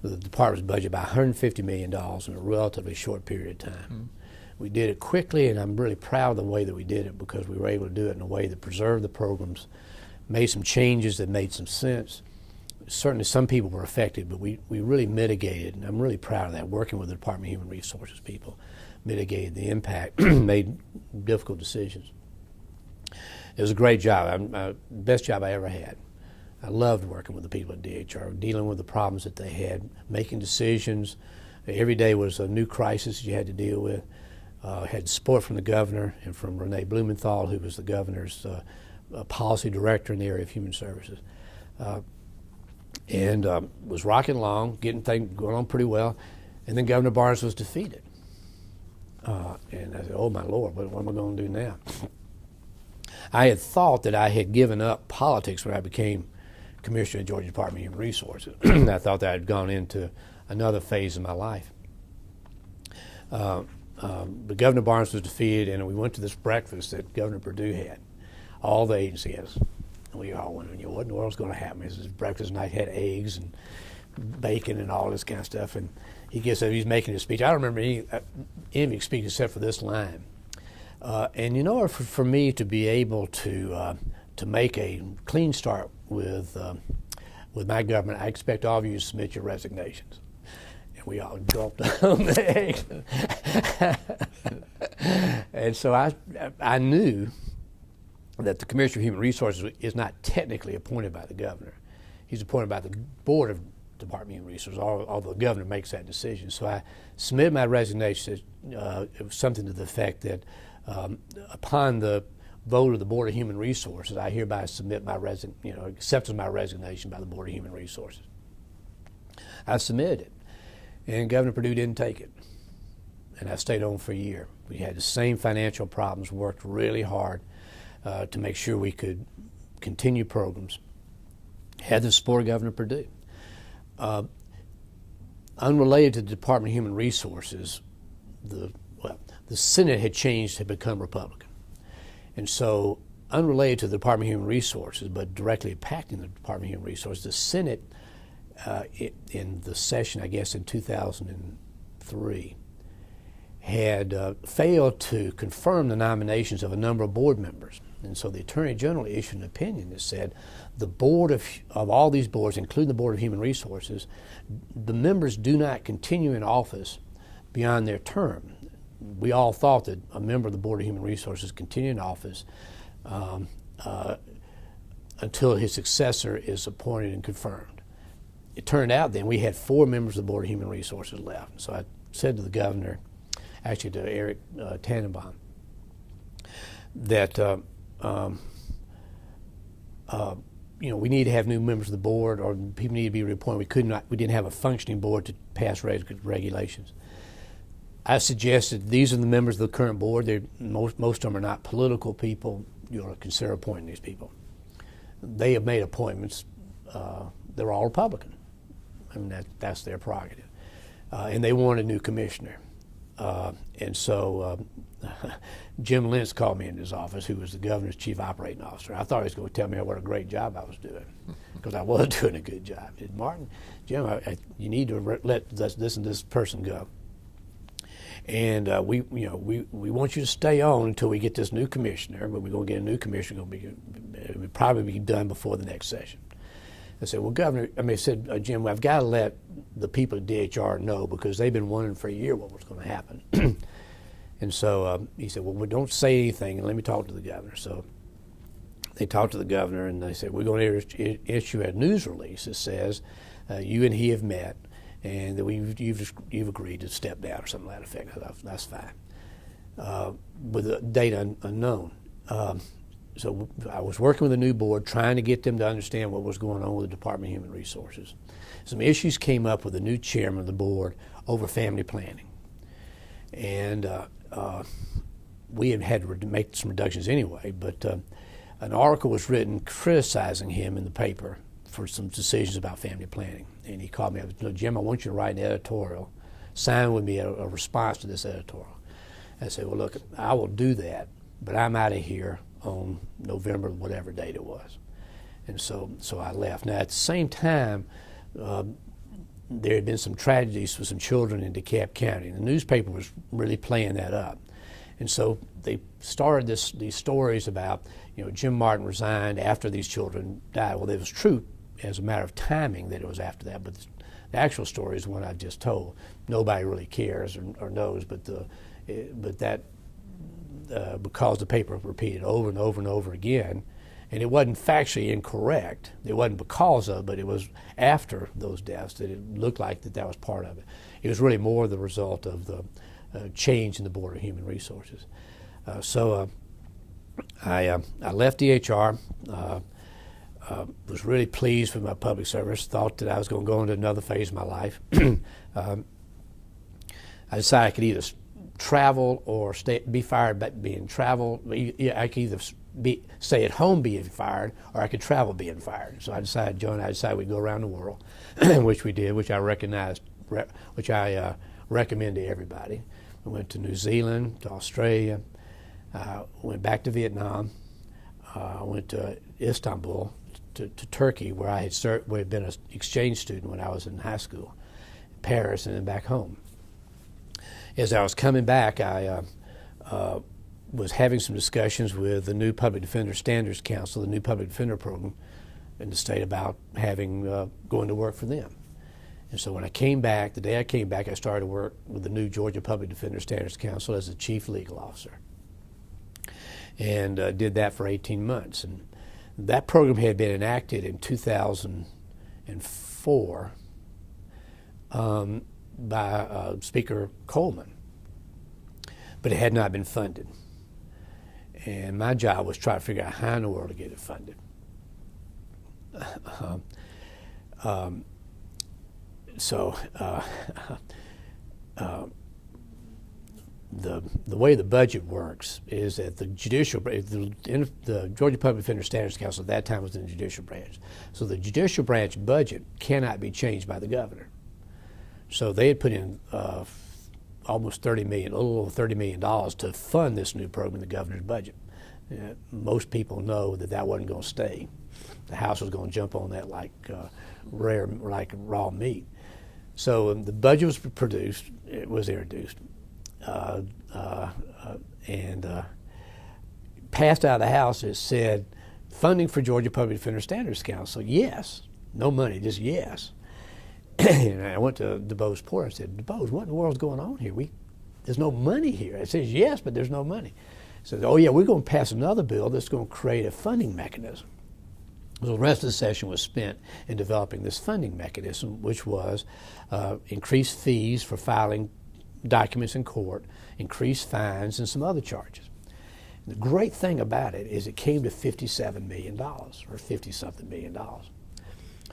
the department's budget, by $150 million in a relatively short period of time. Mm-hmm. We did it quickly, and I'm really proud of the way that we did it, because we were able to do it in a way that preserved the programs, made some changes that made some sense. Certainly some people were affected, but we really mitigated, and I'm really proud of that, working with the Department of Human Resources people, mitigated the impact, made difficult decisions. It was a great job, best job I ever had. I loved working with the people at DHR, dealing with the problems that they had, making decisions. Every day was a new crisis you had to deal with. Had support from the governor and from Renee Blumenthal, who was the governor's policy director in the area of human services. And was rocking along, getting things going on pretty well. And then Governor Barnes was defeated. And I said, oh my Lord, what am I going to do now? I had thought that I had given up politics when I became commissioner of the Georgia Department of Human Resources. I thought that I had gone into another phase of my life. But Governor Barnes was defeated, and we went to this breakfast that Governor Perdue had. All the agency heads. We all went, what in the world's going to happen? This is breakfast night, had eggs and bacon and all this kind of stuff. And he gets up, he's making his speech. I don't remember any of his speech except for this line. And in order for me to be able to make a clean start with my government, I expect all of you to submit your resignations. And we all gulped on the eggs. And so I knew that the Commissioner of Human Resources is not technically appointed by the governor. He's appointed by the Board of Department of Human Resources, although the governor makes that decision. So I submitted my resignation. It was something to the effect that upon the vote of the Board of Human Resources, I hereby submit my acceptance of my resignation by the Board of Human Resources. I submitted it, and Governor Perdue didn't take it, and I stayed on for a year. We had the same financial problems, worked really hard to make sure we could continue programs. Had the support of Governor Perdue. Unrelated to the Department of Human Resources, the Senate had become Republican. And so, unrelated to the Department of Human Resources, but directly impacting the Department of Human Resources, the Senate, in the session, I guess, in 2003, had failed to confirm the nominations of a number of board members. And so the Attorney General issued an opinion that said the board of all these boards, including the Board of Human Resources, the members do not continue in office beyond their term. We all thought that a member of the Board of Human Resources continued in office until his successor is appointed and confirmed. It turned out then we had 4 members of the Board of Human Resources left. So I said to the governor, actually to Eric Tannenbaum, that we need to have new members of the board, or people need to be reappointed. We didn't have a functioning board to pass regulations. I suggested these are the members of the current board. Most of them are not political people. You ought to consider appointing these people. They have made appointments. They're all Republican. I mean, that's their prerogative. And they want a new commissioner. And so Jim Lentz called me in his office, who was the governor's chief operating officer. I thought he was going to tell me what a great job I was doing, because I was doing a good job. He said, Martin, Jim, you need to let this and this person go. And we want you to stay on until we get this new commissioner, but we're going to get a new commissioner. It will probably be done before the next session. I said, well, Governor, Jim, I've got to let the people at DHR know, because they've been wondering for a year what was going to happen. And so he said, well, don't say anything and let me talk to the governor. So they talked to the governor, and they said, we're going to issue a news release that says you and he have met, and that you've agreed to step down or something to that effect. I thought, that's fine. With the date unknown. So I was working with a new board, trying to get them to understand what was going on with the Department of Human Resources. Some issues came up with the new chairman of the board over family planning. And we had to make some reductions anyway, but an article was written criticizing him in the paper for some decisions about family planning. And he called me up and said, Jim, I want you to write an editorial, sign with me a response to this editorial. I said, well, look, I will do that, but I'm out of here on November, whatever date it was. And so I left. Now, at the same time, there had been some tragedies for some children in DeKalb County. The newspaper was really playing that up. And so they started these stories about, Jim Martin resigned after these children died. Well, it was true as a matter of timing that it was after that, but the actual story is one I just told. Nobody really cares or knows, but that because the paper repeated over and over and over again, and it wasn't factually incorrect. It wasn't because of, but it was after those deaths that it looked like that was part of it. It was really more the result of the change in the Board of Human Resources. So I left DHR. Was really pleased with my public service, thought that I was going to go into another phase of my life. I decided I could either travel or be fired by being travel. I could either stay at home being fired, or I could travel being fired. So I decided we'd go around the world, which we did, which I recommend to everybody. We went to New Zealand, to Australia, went back to Vietnam, went to Istanbul, to Turkey, where I had been an exchange student when I was in high school, Paris, and then back home. As I was coming back, I was having some discussions with the new Public Defender Standards Council, the new Public Defender program in the state, about going to work for them. And so when I came back, the day I came back, I started to work with the new Georgia Public Defender Standards Council as the chief legal officer, and did that for 18 months. And that program had been enacted in 2004 by Speaker Coleman, but it had not been funded. And my job was try to figure out how in the world to get it funded. The way the budget works is that the Georgia Public Defender Standards Council at that time was in the judicial branch. So the judicial branch budget cannot be changed by the governor. So they had put in almost a little over $30 million to fund this new program in the governor's budget. Most people know that wasn't going to stay. The House was going to jump on that like raw meat. So the budget was produced, it was introduced, and passed out of the House. It said, funding for Georgia Public Defender Standards Council, yes. No money, just yes. And I went to DuBose Porter and said, DuBose, what in the world's going on here? There's no money here. It says yes, but there's no money. So, oh yeah, we're going to pass another bill that's going to create a funding mechanism. So the rest of the session was spent in developing this funding mechanism, which was increased fees for filing documents in court, increased fines, and some other charges. The great thing about it is it came to $57 million, or 50-something million dollars.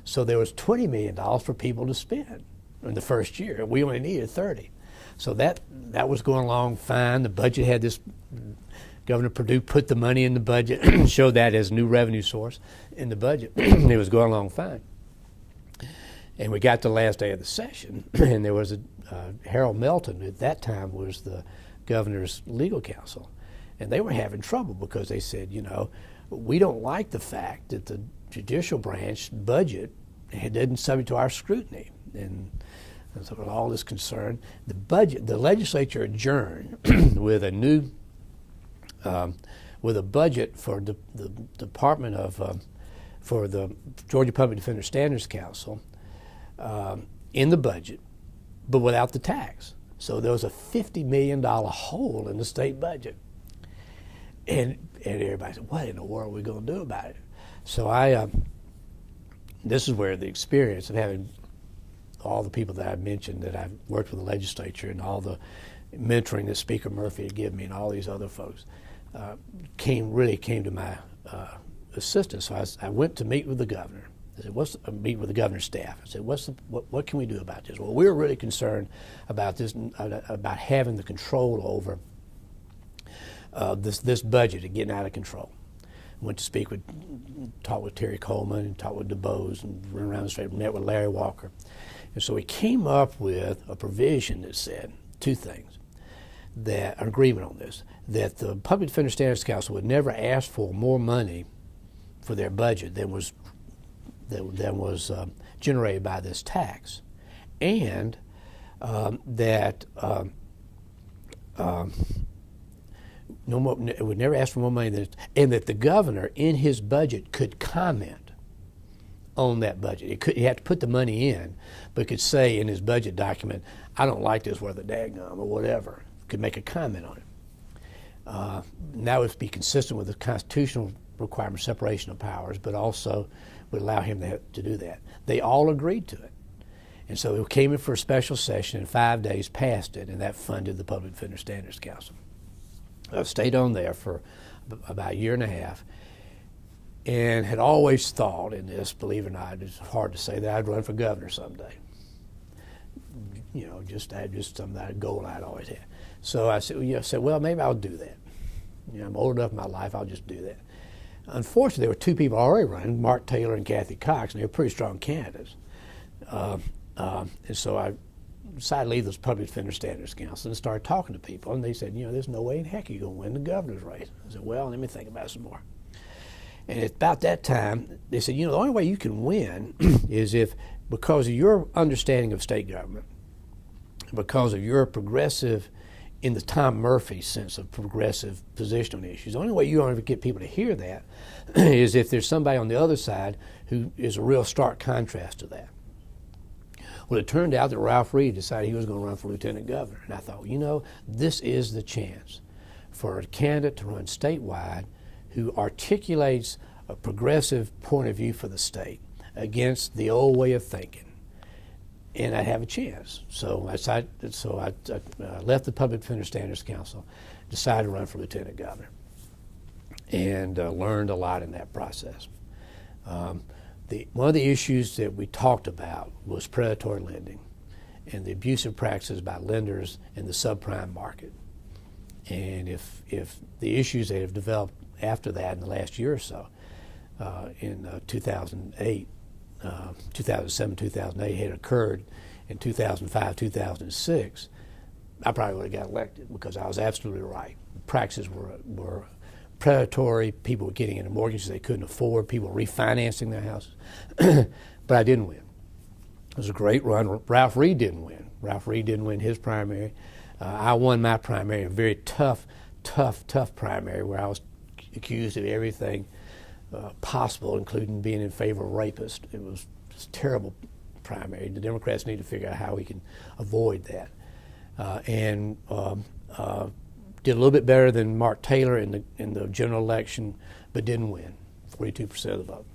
So there was $20 million for people to spend in the first year. We only needed 30. So that was going along fine. The budget had this, Governor Perdue put the money in the budget and showed that as a new revenue source in the budget. It was going along fine. And we got to the last day of the session, and there was Harold Melton, at that time was the governor's legal counsel. And they were having trouble because they said, we don't like the fact that the judicial branch budget isn't subject to our scrutiny. And so with all this concern, the legislature adjourned with a new, with a budget for the Department of, for the Georgia Public Defender Standards Council in the budget, but without the tax. So there was a $50 million hole in the state budget. And everybody said, what in the world are we going to do about it? So this is where the experience of having all the people that I've mentioned, that I've worked with the legislature, and all the mentoring that Speaker Murphy had given me, and all these other folks, really came to my assistance. So I went to meet with the governor. I said, meet with the governor's staff. I said, what can we do about this? Well, we're really concerned about this, about having the control over this budget and getting out of control. Went to talk with Terry Coleman, and talked with DuBose, and ran around the state, met with Larry Walker. And so we came up with a provision that said two things, an agreement on this, that the Public Defender Standards Council would never ask for more money for their budget than was generated by this tax, and that no more, would never ask for more money than, and that the governor in his budget could comment on that budget. He had to put the money in, but could say in his budget document, I don't like this worth a daggum or whatever. Could make a comment on it. And that would be consistent with the constitutional requirement, separation of powers, but also would allow him to do that. They all agreed to it. And so it came in for a special session, and 5 days passed it, and that funded the Public Defender Standards Council. I stayed on there for about a year and a half, and had always thought in this, believe it or not, it's hard to say, that I'd run for governor someday. You know, I had just some goal I'd always had. So I said, well, maybe I'll do that. You know, I'm old enough in my life, I'll just do that. Unfortunately, there were two people already running, Mark Taylor and Kathy Cox, and they were pretty strong candidates. And so I decided to leave this Public Defender Standards Council and started talking to people. And they said, you know, there's no way in heck you're going to win the governor's race. I said, well, let me think about it some more. And at about that time, they said, you know, the only way you can win is if, because of your understanding of state government, because of your progressive, in the Tom Murphy sense of progressive position on issues, the only way you're going to get people to hear that is if there's somebody on the other side who is a real stark contrast to that. Well, it turned out that Ralph Reed decided he was going to run for lieutenant governor. And I thought, you know, this is the chance for a candidate to run statewide who articulates a progressive point of view for the state against the old way of thinking. And I'd have a chance. So I left the Public Defender Standards Council, decided to run for lieutenant governor, and learned a lot in that process. One of the issues that we talked about was predatory lending and the abusive practices by lenders in the subprime market. And if the issues that have developed after that in the last year or so, in 2008, 2007, 2008 had occurred in 2005, 2006, I probably would have got elected because I was absolutely right. Practices were predatory. People were getting into mortgages they couldn't afford. People were refinancing their houses. But I didn't win. It was a great run. Ralph Reed didn't win. Ralph Reed didn't win his primary. I won my primary, a very tough primary where I was accused of everything possible, including being in favor of rapists. It was a terrible primary. The Democrats need to figure out how we can avoid that. Did a little bit better than Mark Taylor in the general election, but didn't win, 42% of the vote.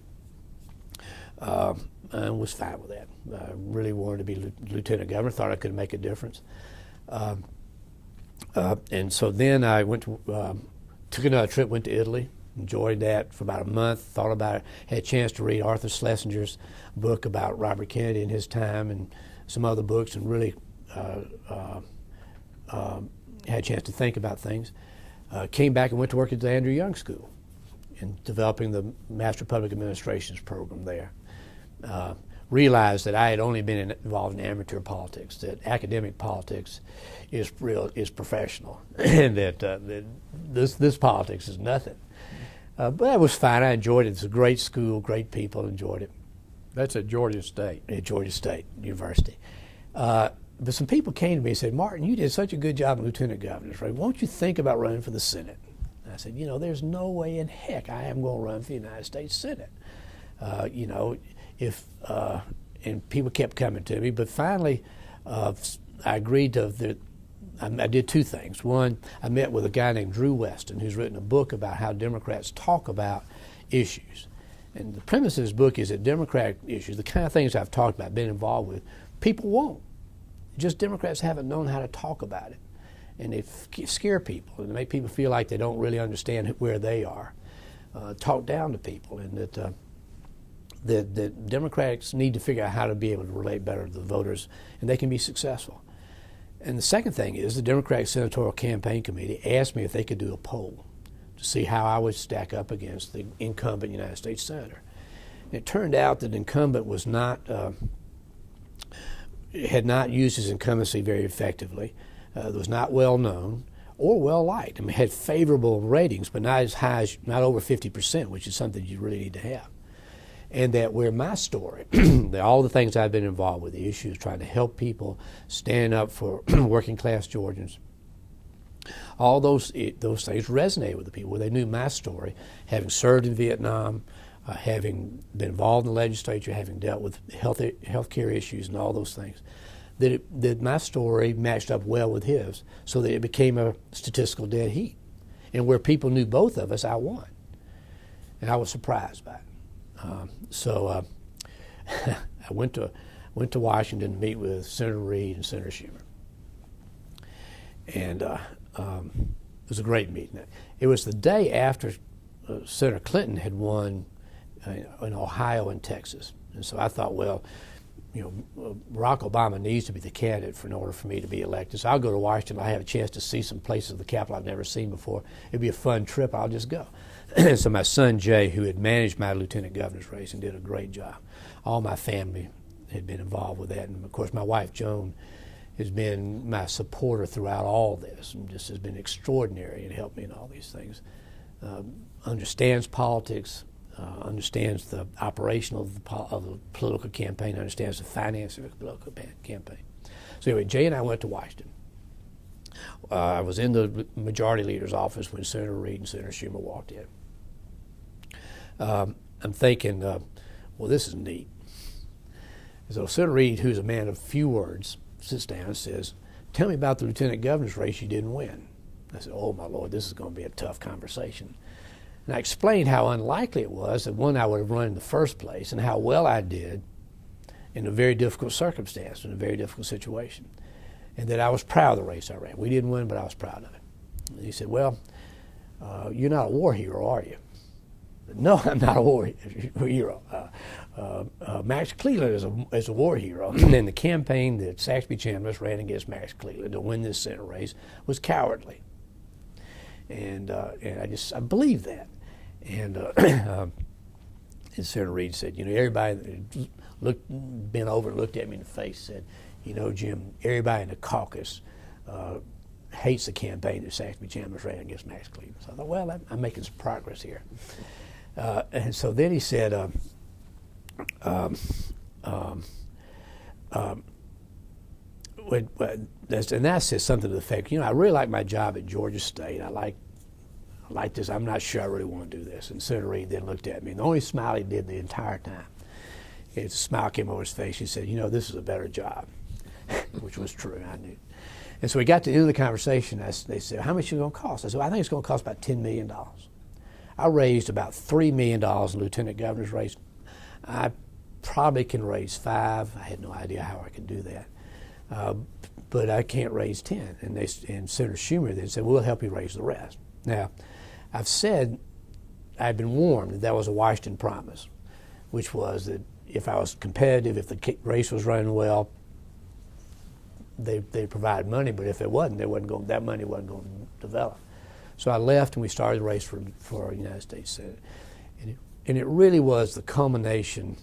And was fine with that. I really wanted to be lieutenant governor, thought I could make a difference. And so then I went to, took another trip, went to Italy, enjoyed that for about a month, thought about it, had a chance to read Arthur Schlesinger's book about Robert Kennedy and his time and some other books, and really had a chance to think about things. Came back and went to work at the Andrew Young School in developing the Master of Public Administrations program there. Realized that I had only been involved in amateur politics, that academic politics is professional, and that this politics is nothing. But that was fine. I enjoyed it. It's a great school, great people, enjoyed it. That's at Georgia State. At Georgia State University. But some people came to me and said, Martin, you did such a good job in lieutenant governors, right? Won't you think about running for the Senate? And I said, you know, there's no way in heck I am going to run for the United States Senate. You know, if and people kept coming to me, but finally I agreed to I did two things. One, I met with a guy named Drew Weston, who's written a book about how Democrats talk about issues. And the premise of his book is that Democratic issues, the kind of things I've talked about, been involved with, people won't. Just Democrats haven't known how to talk about it. And they scare people and they make people feel like they don't really understand where they are. Talk down to people, and that Democrats need to figure out how to be able to relate better to the voters, and they can be successful. And the second thing is the Democratic Senatorial Campaign Committee asked me if they could do a poll to see how I would stack up against the incumbent United States Senator. And it turned out that the incumbent was not, had not used his incumbency very effectively, was not well known or well liked. I mean, had favorable ratings, but not as high as, not over 50%, which is something you really need to have. And that where my story, all the things I've been involved with, the issues trying to help people stand up for working class Georgians, All those things resonated with the people. They knew my story, having served in Vietnam, having been involved in the legislature, having dealt with healthcare issues and all those things, that my story matched up well with his, so that it became a statistical dead heat. And where people knew both of us, I won. And I was surprised by it. So I went to Washington to meet with Senator Reid and Senator Schumer. And it was a great meeting. It was the day after Senator Clinton had won in Ohio and Texas. And so I thought, well, Barack Obama needs to be the candidate in order for me to be elected. So I'll go to Washington. I have a chance to see some places of the Capitol I've never seen before. It'd be a fun trip. I'll just go. So my son Jay, who had managed my lieutenant governor's race and did a great job, all my family had been involved with that. And of course, my wife Joan has been my supporter throughout all this, and just has been extraordinary and helped me in all these things. Understands politics, understands the operation of the political campaign, understands the financing of the political campaign. So anyway, Jay and I went to Washington. I was in the majority leader's office when Senator Reid and Senator Schumer walked in. I'm thinking, well, this is neat. So Senator Reid, who's a man of few words, sits down and says, "Tell me about the lieutenant governor's race you didn't win." I said, "Oh my Lord, this is going to be a tough conversation." And I explained how unlikely it was that, one, I would have run in the first place, and how well I did in a very difficult circumstance, in a very difficult situation, and that I was proud of the race I ran. We didn't win, but I was proud of it. And he said, "Well, you're not a war hero, are you?" "No, I'm not a war hero. Max Cleland is a war hero." And the campaign that Saxby Chambliss ran against Max Cleland to win this Senate race was cowardly. And I believe that. And Senator Reid said, everybody bent over and looked at me in the face and said, "Jim, everybody in the caucus hates the campaign that Saxby Chambliss ran against Max Cleland." So I thought, well, I'm making some progress here. And so then he said, and that says something to the effect, I really like my job at Georgia State. I like this. I'm not sure I really want to do this. And Senator Reid then looked at me, and the only smile he did the entire time, a smile came over his face. He said, "This is a better job," which was true. I knew. And so we got to the end of the conversation. They said, "How much is it going to cost?" I said, "I think it's going to cost about $10 million. I raised about $3 million in lieutenant governor's race. I probably can raise $5 million. I had no idea how I could do that. But I can't raise 10. And Senator Schumer then said, "We'll help you raise the rest." Now, I've been warned that was a Washington promise, which was that if I was competitive, if the race was running well, they provide money, but if it wasn't, that money wasn't going to develop. So I left, and we started the race for United States Senate. And it really was the culmination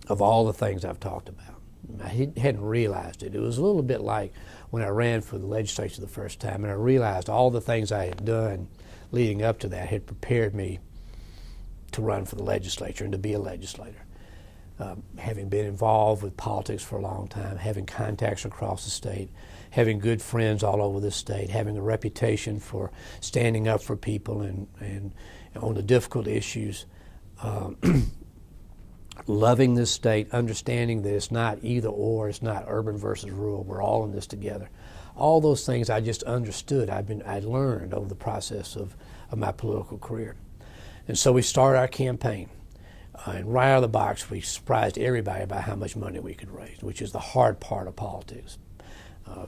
of all the things I've talked about. I hadn't realized it. It was a little bit like when I ran for the legislature the first time, and I realized all the things I had done leading up to that had prepared me to run for the legislature and to be a legislator. Having been involved with politics for a long time, having contacts across the state, having good friends all over the state, having a reputation for standing up for people and on the difficult issues, loving this state, understanding that it's not either or, it's not urban versus rural, we're all in this together. All those things I just understood, I learned over the process of my political career. And so we started our campaign. And right out of the box, we surprised everybody about how much money we could raise, which is the hard part of politics.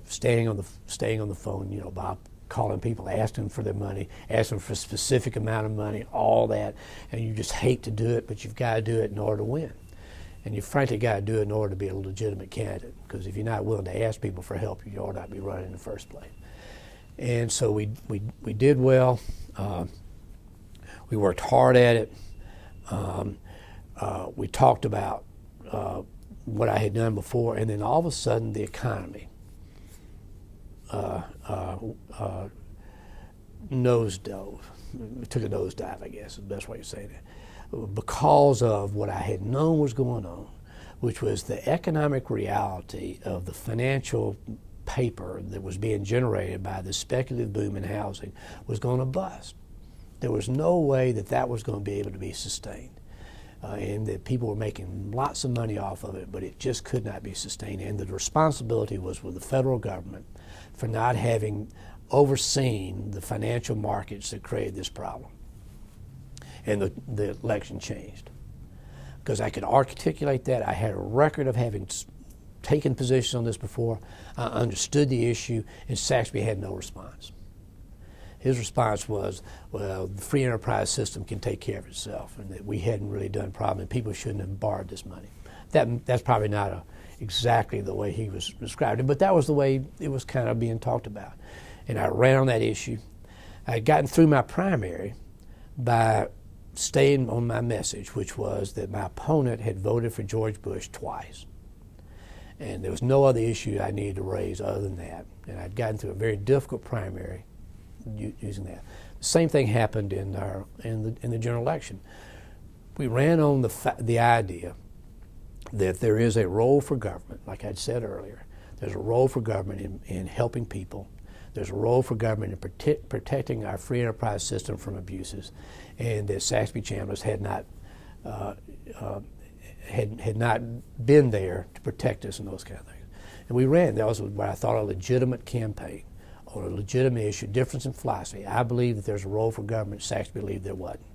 Staying on the phone, Bob, calling people, asking for their money, asking for a specific amount of money, all that, and you just hate to do it, but you've got to do it in order to win. And you frankly got to do it in order to be a legitimate candidate, because if you're not willing to ask people for help, you ought not be running in the first place. And so we did well. We worked hard at it. We talked about what I had done before, and then all of a sudden the economy nosedove. It took a nosedive, I guess, is the best way to say that, because of what I had known was going on, which was the economic reality of the financial paper that was being generated by the speculative boom in housing was going to bust. There was no way that that was going to be able to be sustained. And that people were making lots of money off of it, but it just could not be sustained. And the responsibility was with the federal government for not having overseen the financial markets that created this problem. And the election changed. Because I could articulate that. I had a record of having taken positions on this before. I understood the issue, and Saxby had no response. His response was, well, the free enterprise system can take care of itself, and that we hadn't really done a problem, and people shouldn't have borrowed this money. That's probably not exactly the way he was described it, but that was the way it was kind of being talked about. And I ran on that issue. I had gotten through my primary by staying on my message, which was that my opponent had voted for George Bush twice. And there was no other issue I needed to raise other than that. And I'd gotten through a very difficult primary using that. The same thing happened in the general election. We ran on the idea that there is a role for government, like I'd said earlier. There's a role for government in helping people. There's a role for government in protecting our free enterprise system from abuses, and that Saxby Chambliss had not been there to protect us and those kind of things. And we ran. That was what I thought a legitimate campaign on a legitimate issue, difference in philosophy. I believe that there's a role for government. Saxby believed there wasn't.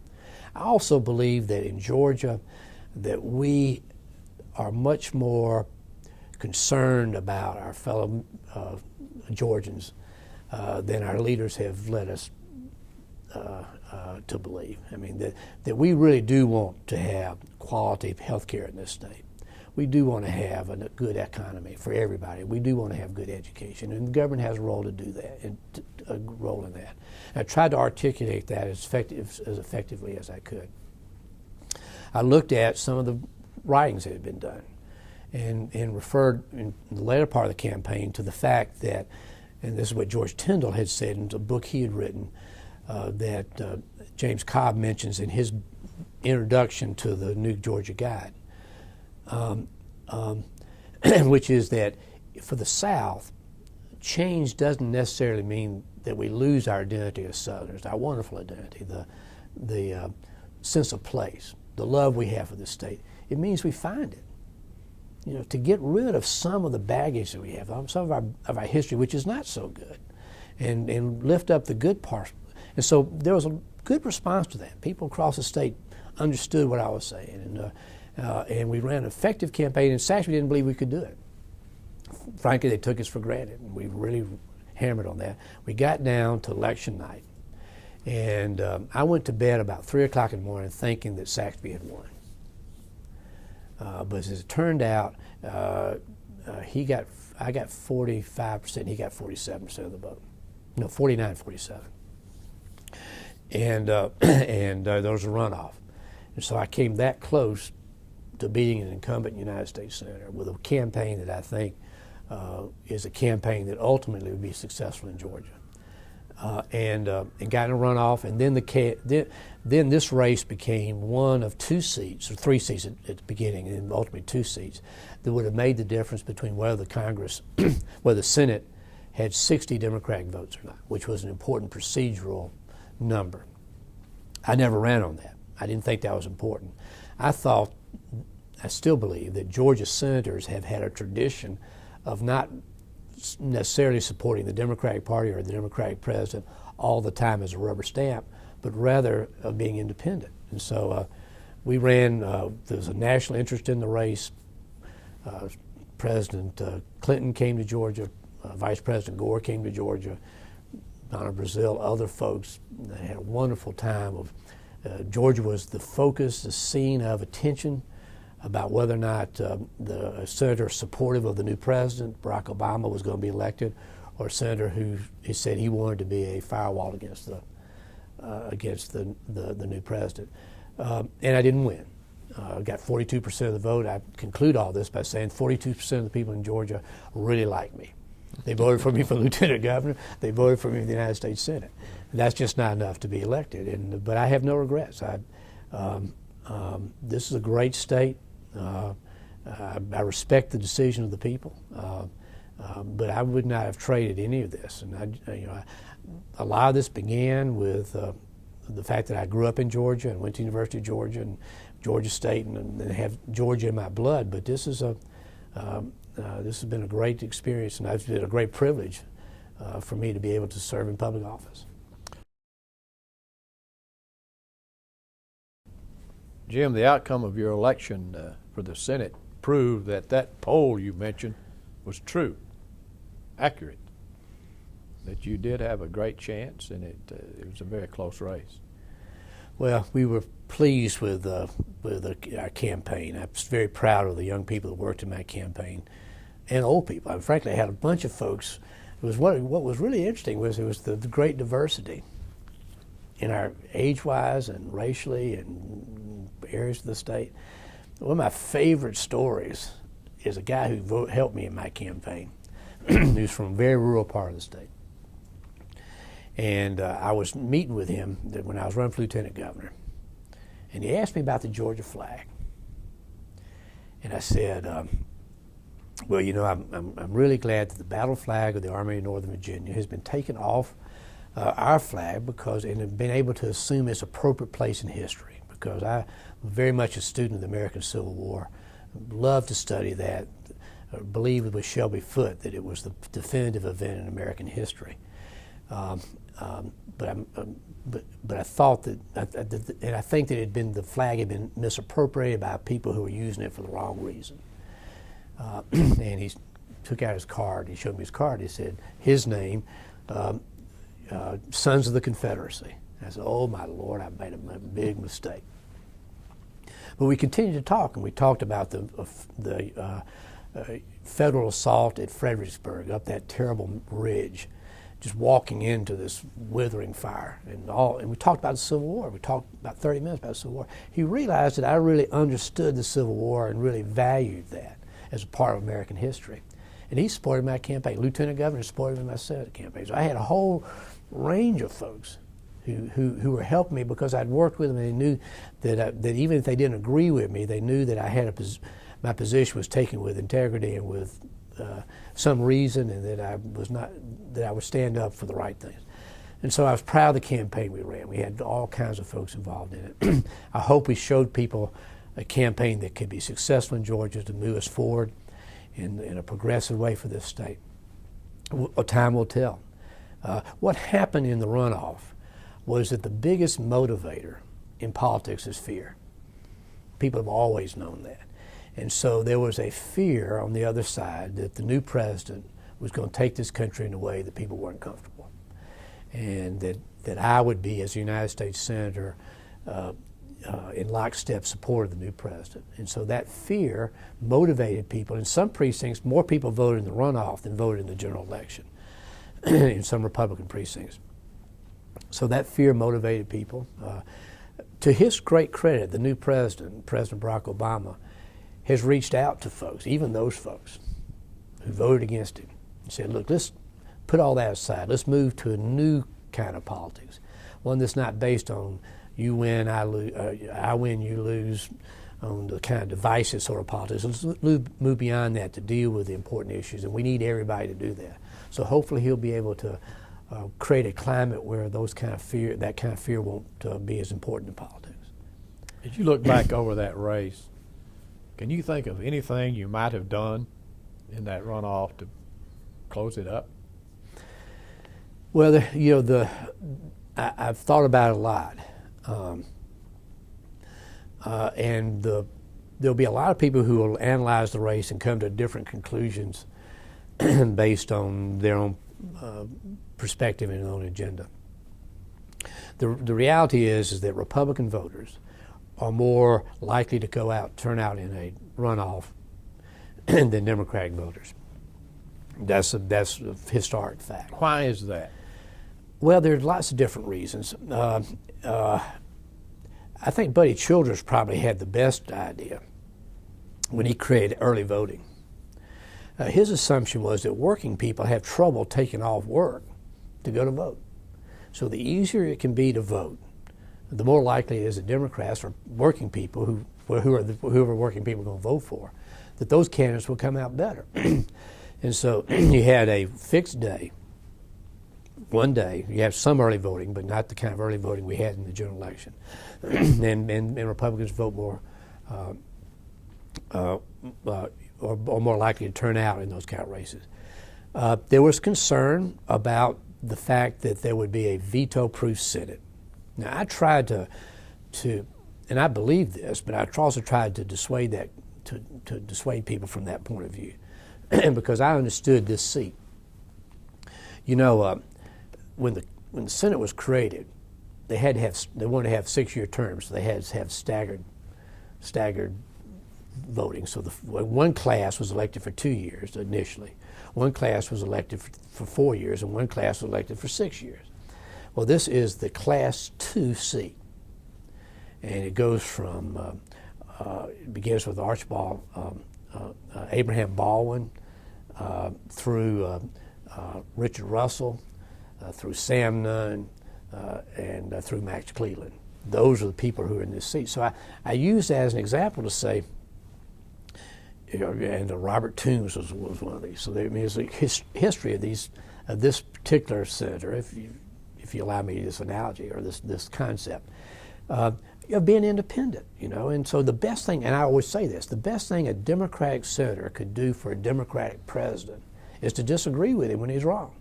I also believe that in Georgia that we are much more concerned about our fellow Georgians than our leaders have led us to believe. I mean, that we really do want to have quality health care in this state. We do want to have a good economy for everybody. We do want to have good education, and the government has a role to do that, and a role in that. And I tried to articulate that as effectively as I could. I looked at some of the writings that had been done, and referred in the later part of the campaign to the fact that, and this is what George Tyndall had said in a book he had written, that James Cobb mentions in his introduction to the New Georgia Guide, which is that for the South, change doesn't necessarily mean that we lose our identity as Southerners, our wonderful identity, the sense of place, the love we have for the state. It means we find it. You know, to get rid of some of the baggage that we have, some of our history, which is not so good, and lift up the good parts. And so there was a good response to that. People across the state understood what I was saying, and we ran an effective campaign, and Saxby didn't believe we could do it. Frankly, they took us for granted, and we really hammered on that. We got down to election night, and I went to bed about 3 o'clock in the morning thinking that Saxby had won. But as it turned out, I got 45%, he got 47% of the vote. No, 49-47. And there was a runoff. And so I came that close to beating an incumbent United States Senator with a campaign that I think is a campaign that ultimately would be successful in Georgia. And got in a runoff, and then this race became one of 2 seats, or 3 seats at the beginning, and ultimately 2 seats, that would have made the difference between whether the Congress, whether the Senate had 60 Democratic votes or not, which was an important procedural number. I never ran on that. I didn't think that was important. I still believe that Georgia senators have had a tradition of not necessarily supporting the Democratic Party or the Democratic president all the time as a rubber stamp, but rather of being independent. And so we ran, there was a national interest in the race. President Clinton came to Georgia, Vice President Gore came to Georgia, Donna Brazile, other folks. They had a wonderful time. Georgia was the focus, the scene of attention about whether or not the senator supportive of the new president, Barack Obama, was going to be elected, or a senator who said he wanted to be a firewall against the new president. And I didn't win. I got 42% of the vote. I conclude all this by saying 42% of the people in Georgia really like me. They voted for me for lieutenant governor. They voted for me for the United States Senate. And that's just not enough to be elected. But I have no regrets. This is a great state. I respect the decision of the people. But I would not have traded any of this. And a lot of this began with the fact that I grew up in Georgia and went to the University of Georgia and Georgia State, and have Georgia in my blood. But this has been a great experience, and it's been a great privilege for me to be able to serve in public office. Jim, the outcome of your election for the Senate proved that that poll you mentioned was true, accurate, that you did have a great chance, and it was a very close race. Well, we were pleased with our campaign. I was very proud of the young people that worked in my campaign, and old people. Frankly, I had a bunch of folks. It was what was really interesting was the great diversity in our age-wise and racially and areas of the state. One of my favorite stories is a guy who helped me in my campaign, who's from a very rural part of the state. And I was meeting with him when I was running for lieutenant governor, and he asked me about the Georgia flag. And I said, well, you know, I'm really glad that the battle flag of the Army of Northern Virginia has been taken off our flag because it has been able to assume its appropriate place in history, because I'm very much a student of the American Civil War, loved to study that, believed with Shelby Foote that it was the definitive event in American history. But I thought that, and I think that the flag had been misappropriated by people who were using it for the wrong reason. And he took out his card. He showed me his card. He said his name, Sons of the Confederacy. I said, "Oh my Lord, I made a big mistake." But we continued to talk, and we talked about the federal assault at Fredericksburg, up that terrible ridge, just walking into this withering fire, and we talked about the Civil War. We talked about 30 minutes about the Civil War. He realized that I really understood the Civil War and really valued that as a part of American history. And he supported my campaign. Lieutenant Governor supported me in my Senate campaign. So I had a whole range of folks who were helping me because I'd worked with them, and they knew that even if they didn't agree with me, they knew that I had my position was taken with integrity and with some reason, and that I would stand up for the right things. And so I was proud of the campaign we ran. We had all kinds of folks involved in it. I hope we showed people a campaign that could be successful in Georgia to move us forward in a progressive way for this state. Time will tell. What happened in the runoff was that the biggest motivator in politics is fear. People have always known that. And so there was a fear on the other side that the new president was going to take this country in a way that people weren't comfortable. And that I would be, as a United States Senator, in lockstep support of the new president. And so that fear motivated people. In some precincts, more people voted in the runoff than voted in the general election in some Republican precincts. So that fear motivated people. To his great credit, the new president, President Barack Obama, has reached out to folks, even those folks who voted against him, and said, look, let's put all that aside. Let's move to a new kind of politics, one that's not based on you win, I win, you lose, on the kind of divisive sort of politics. Let's move beyond that to deal with the important issues, and we need everybody to do that. So hopefully he'll be able to create a climate where that kind of fear won't be as important in politics. As you look back over that race, can you think of anything you might have done in that runoff to close it up? Well, I've thought about it a lot. And there'll be a lot of people who will analyze the race and come to different conclusions based on their own perspective and their own agenda. The reality is that Republican voters are more likely to turn out in a runoff than Democratic voters. That's a historic fact. Why is that? Well, there's lots of different reasons. I think Buddy Childers probably had the best idea when he created early voting. His assumption was that working people have trouble taking off work to go to vote. So the easier it can be to vote, the more likely it is that Democrats or working people whoever working people are going to vote for, that those candidates will come out better. And so you had a fixed day, one day. You have some early voting, but not the kind of early voting we had in the general election. and Republicans vote more, or more likely to turn out in those kind of races. There was concern about the fact that there would be a veto-proof Senate. Now, I tried to, and I believe this, but I also tried to dissuade that, to dissuade people from that point of view, because I understood this seat. You know, when the Senate was created, they wanted to have 6-year terms, so they had to have staggered voting. So one class was elected for 2 years initially. One class was elected for 4 years, and one class was elected for 6 years. Well, this is the Class 2 seat, and it goes from, it begins with Archibald, Abraham Baldwin, through Richard Russell, through Sam Nunn, and through Max Cleland. Those are the people who are in this seat. So I use that as an example to say, and Robert Toombs was one of these. So there's a history of this particular senator, if you allow me this analogy or this concept, of being independent, you know. And so the best thing, and I always say this, the best thing a Democratic senator could do for a Democratic president is to disagree with him when he's wrong.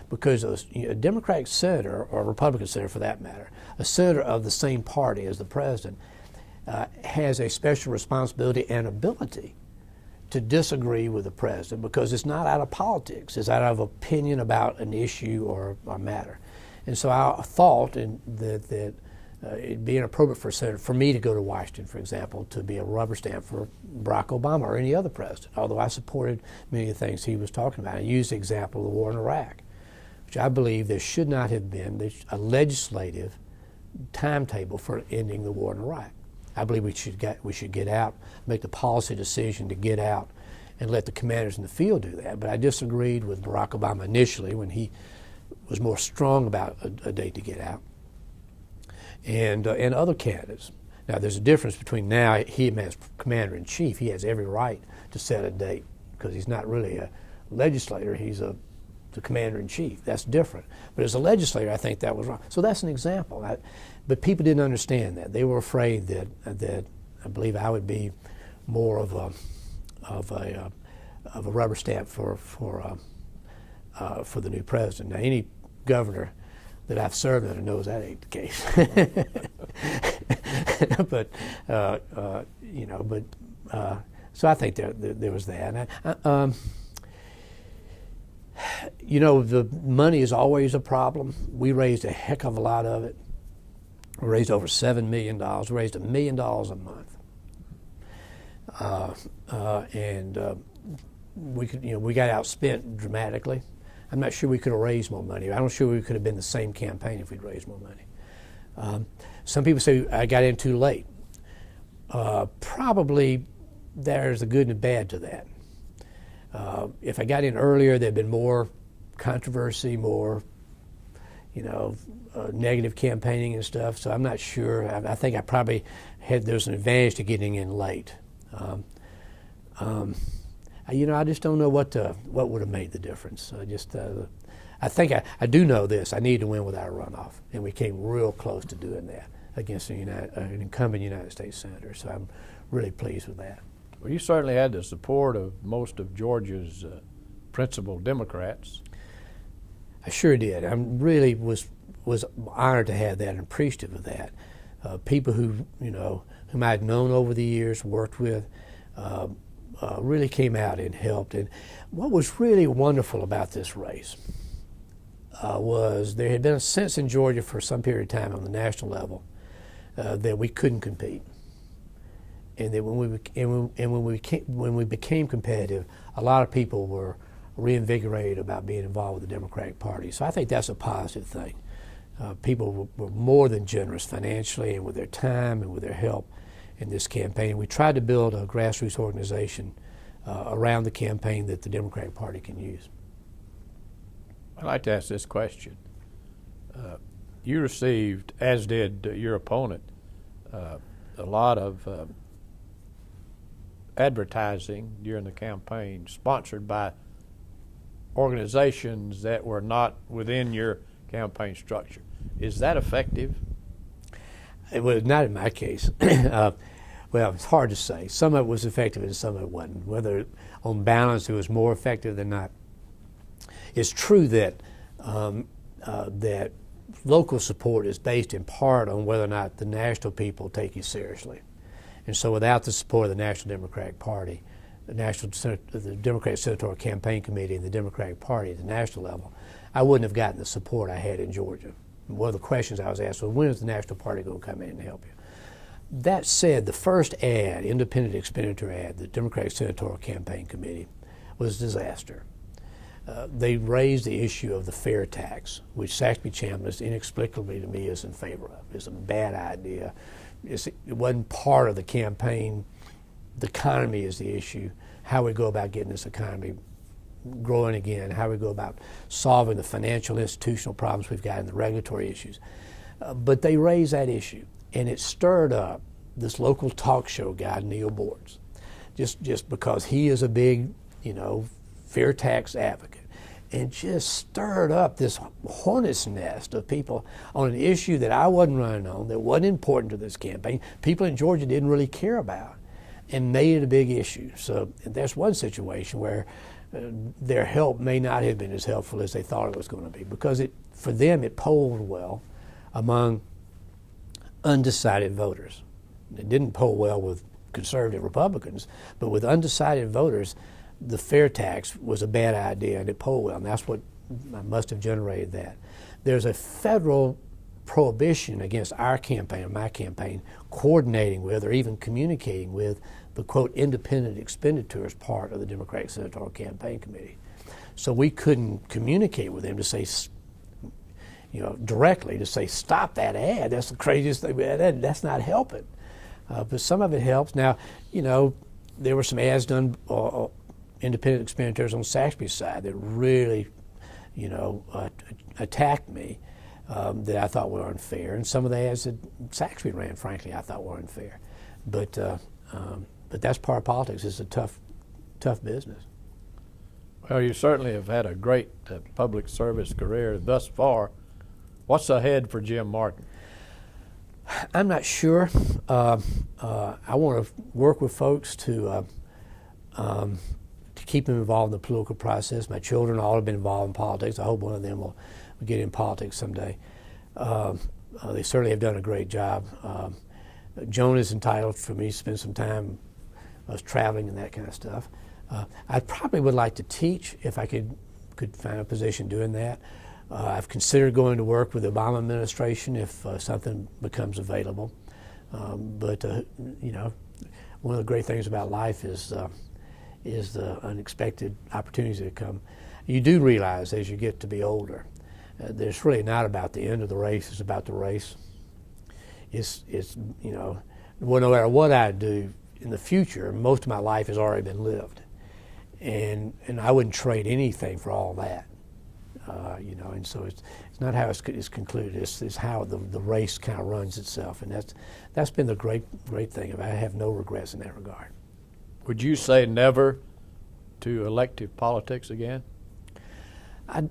Because a Democratic senator, or a Republican senator for that matter, a senator of the same party as the president, has a special responsibility and ability to disagree with the president, because it's not out of politics, it's out of opinion about an issue or a matter. And so I thought that it'd be inappropriate for a senator, for me to go to Washington, for example, to be a rubber stamp for Barack Obama or any other president, although I supported many of the things he was talking about. I used the example of the war in Iraq, which I believe there should not have been a legislative timetable for ending the war in Iraq. I believe we should get out, make the policy decision to get out, and let the commanders in the field do that. But I disagreed with Barack Obama initially when he was more strong about a date to get out, and other candidates. Now, there's a difference between now, him as commander-in-chief, he has every right to set a date, because he's not really a legislator, he's the commander-in-chief. That's different. But as a legislator, I think that was wrong. So that's an example. But people didn't understand that. They were afraid that I believe I would be more of a rubber stamp for the new president. Now, any governor that I've served under knows that ain't the case. But you know, so I think there was that. You know, the money is always a problem. We raised a heck of a lot of it. We raised over $7 million. We raised $1 million a month, and we got outspent dramatically. I'm not sure we could have raised more money. I'm not sure we could have been the same campaign if we'd raised more money. Some people say I got in too late. Probably there's a good and a bad to that. If I got in earlier, there'd been more controversy, more, negative campaigning and stuff. So I'm not sure. I think I probably there's an advantage to getting in late. I just don't know what would have made the difference. I think I do know this. I need to win without a runoff, and we came real close to doing that against an incumbent United States senator. So I'm really pleased with that. Well, you certainly had the support of most of Georgia's principal Democrats. I sure did. I really was honored to have that and appreciative of that. People whom I had known over the years, worked with, really came out and helped. And what was really wonderful about this race was there had been a sense in Georgia for some period of time on the national level that we couldn't compete. And that when we became competitive, a lot of people were reinvigorated about being involved with the Democratic Party. So I think that's a positive thing. People were more than generous financially and with their time and with their help in this campaign. We tried to build a grassroots organization around the campaign that the Democratic Party can use. I'd like to ask this question. You received, as did your opponent, a lot of advertising during the campaign sponsored by organizations that were not within your campaign structure. Is that effective? It was not in my case. Well, it's hard to say. Some of it was effective and some of it wasn't. Whether on balance it was more effective than not. It's true that that local support is based in part on whether or not the national people take you seriously. And so without the support of the National Democratic Party, the Democratic Senatorial Campaign Committee and the Democratic Party at the national level, I wouldn't have gotten the support I had in Georgia. One of the questions I was asked was, when is the National Party going to come in and help you? That said, the first ad, independent expenditure ad, the Democratic Senatorial Campaign Committee, was a disaster. They raised the issue of the fair tax, which Saxby Chambliss inexplicably to me is in favor of. It's a bad idea. It wasn't part of the campaign. The economy is the issue. How we go about getting this economy growing again, how we go about solving the financial institutional problems we've got and the regulatory issues. But they raised that issue, and it stirred up this local talk show guy, Neil Boards, just because he is a big, fair tax advocate, and just stirred up this hornet's nest of people on an issue that I wasn't running on, that wasn't important to this campaign, people in Georgia didn't really care about, and made it a big issue. So that's one situation where their help may not have been as helpful as they thought it was going to be, because for them it polled well among undecided voters. It didn't poll well with conservative Republicans, but with undecided voters, the fair tax was a bad idea, and it polled well, and that's what must have generated that. There's a federal prohibition against our campaign, or my campaign, coordinating with or even communicating with the, quote, independent expenditures part of the Democratic Senatorial Campaign Committee. So we couldn't communicate with them to say, directly to say, stop that ad. That's the craziest thing. That's not helping. But some of it helps. Now, there were some ads done, independent expenditures on Saxby's side that really, attacked me, that I thought were unfair. And some of the ads that Saxby ran, frankly, I thought were unfair. But that's part of politics. It's a tough business. Well, you certainly have had a great public service career thus far. What's ahead for Jim Martin? I'm not sure. I want to work with folks to keep them involved in the political process. My children all have been involved in politics. I hope one of them will get in politics someday. They certainly have done a great job. Joan is entitled for me to spend some time traveling and that kind of stuff. I probably would like to teach if I could find a position doing that. I've considered going to work with the Obama administration if something becomes available. But one of the great things about life is the unexpected opportunities that come. You do realize as you get to be older that it's really not about the end of the race, it's about the race. It's no matter what I do in the future, most of my life has already been lived. And I wouldn't trade anything for all that. And so it's not how it's concluded. It's how the race kind of runs itself, and that's been the great thing. I have no regrets in that regard. Would you say never to elective politics again? I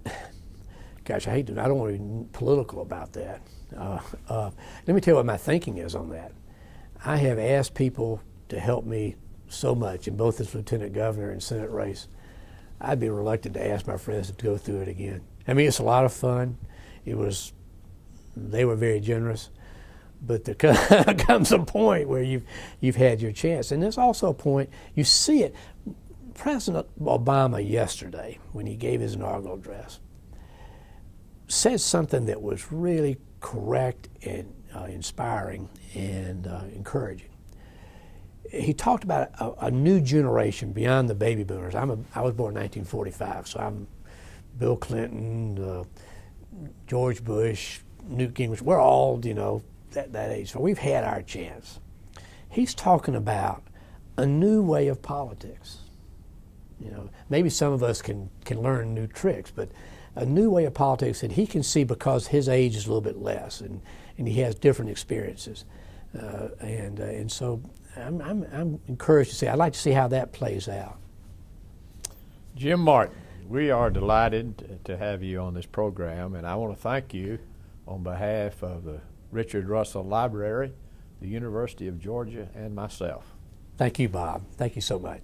hate to. I don't want to be political about that. Let me tell you what my thinking is on that. I have asked people to help me so much in both this lieutenant governor and Senate race. I'd be reluctant to ask my friends to go through it again. I mean, it's a lot of fun. They were very generous, but there comes a point where you've had your chance, and there's also a point you see it. President Obama yesterday, when he gave his inaugural address, said something that was really correct and inspiring and encouraging. He talked about a new generation beyond the baby boomers. I was born in 1945, so I'm Bill Clinton, George Bush, Newt Gingrich. We're all, that age. So we've had our chance. He's talking about a new way of politics. Maybe some of us can learn new tricks, but a new way of politics that he can see because his age is a little bit less and he has different experiences. And so I'm encouraged to see. I'd like to see how that plays out. Jim Martin, we are delighted to have you on this program, and I want to thank you on behalf of the Richard Russell Library, the University of Georgia, and myself. Thank you, Bob. Thank you so much.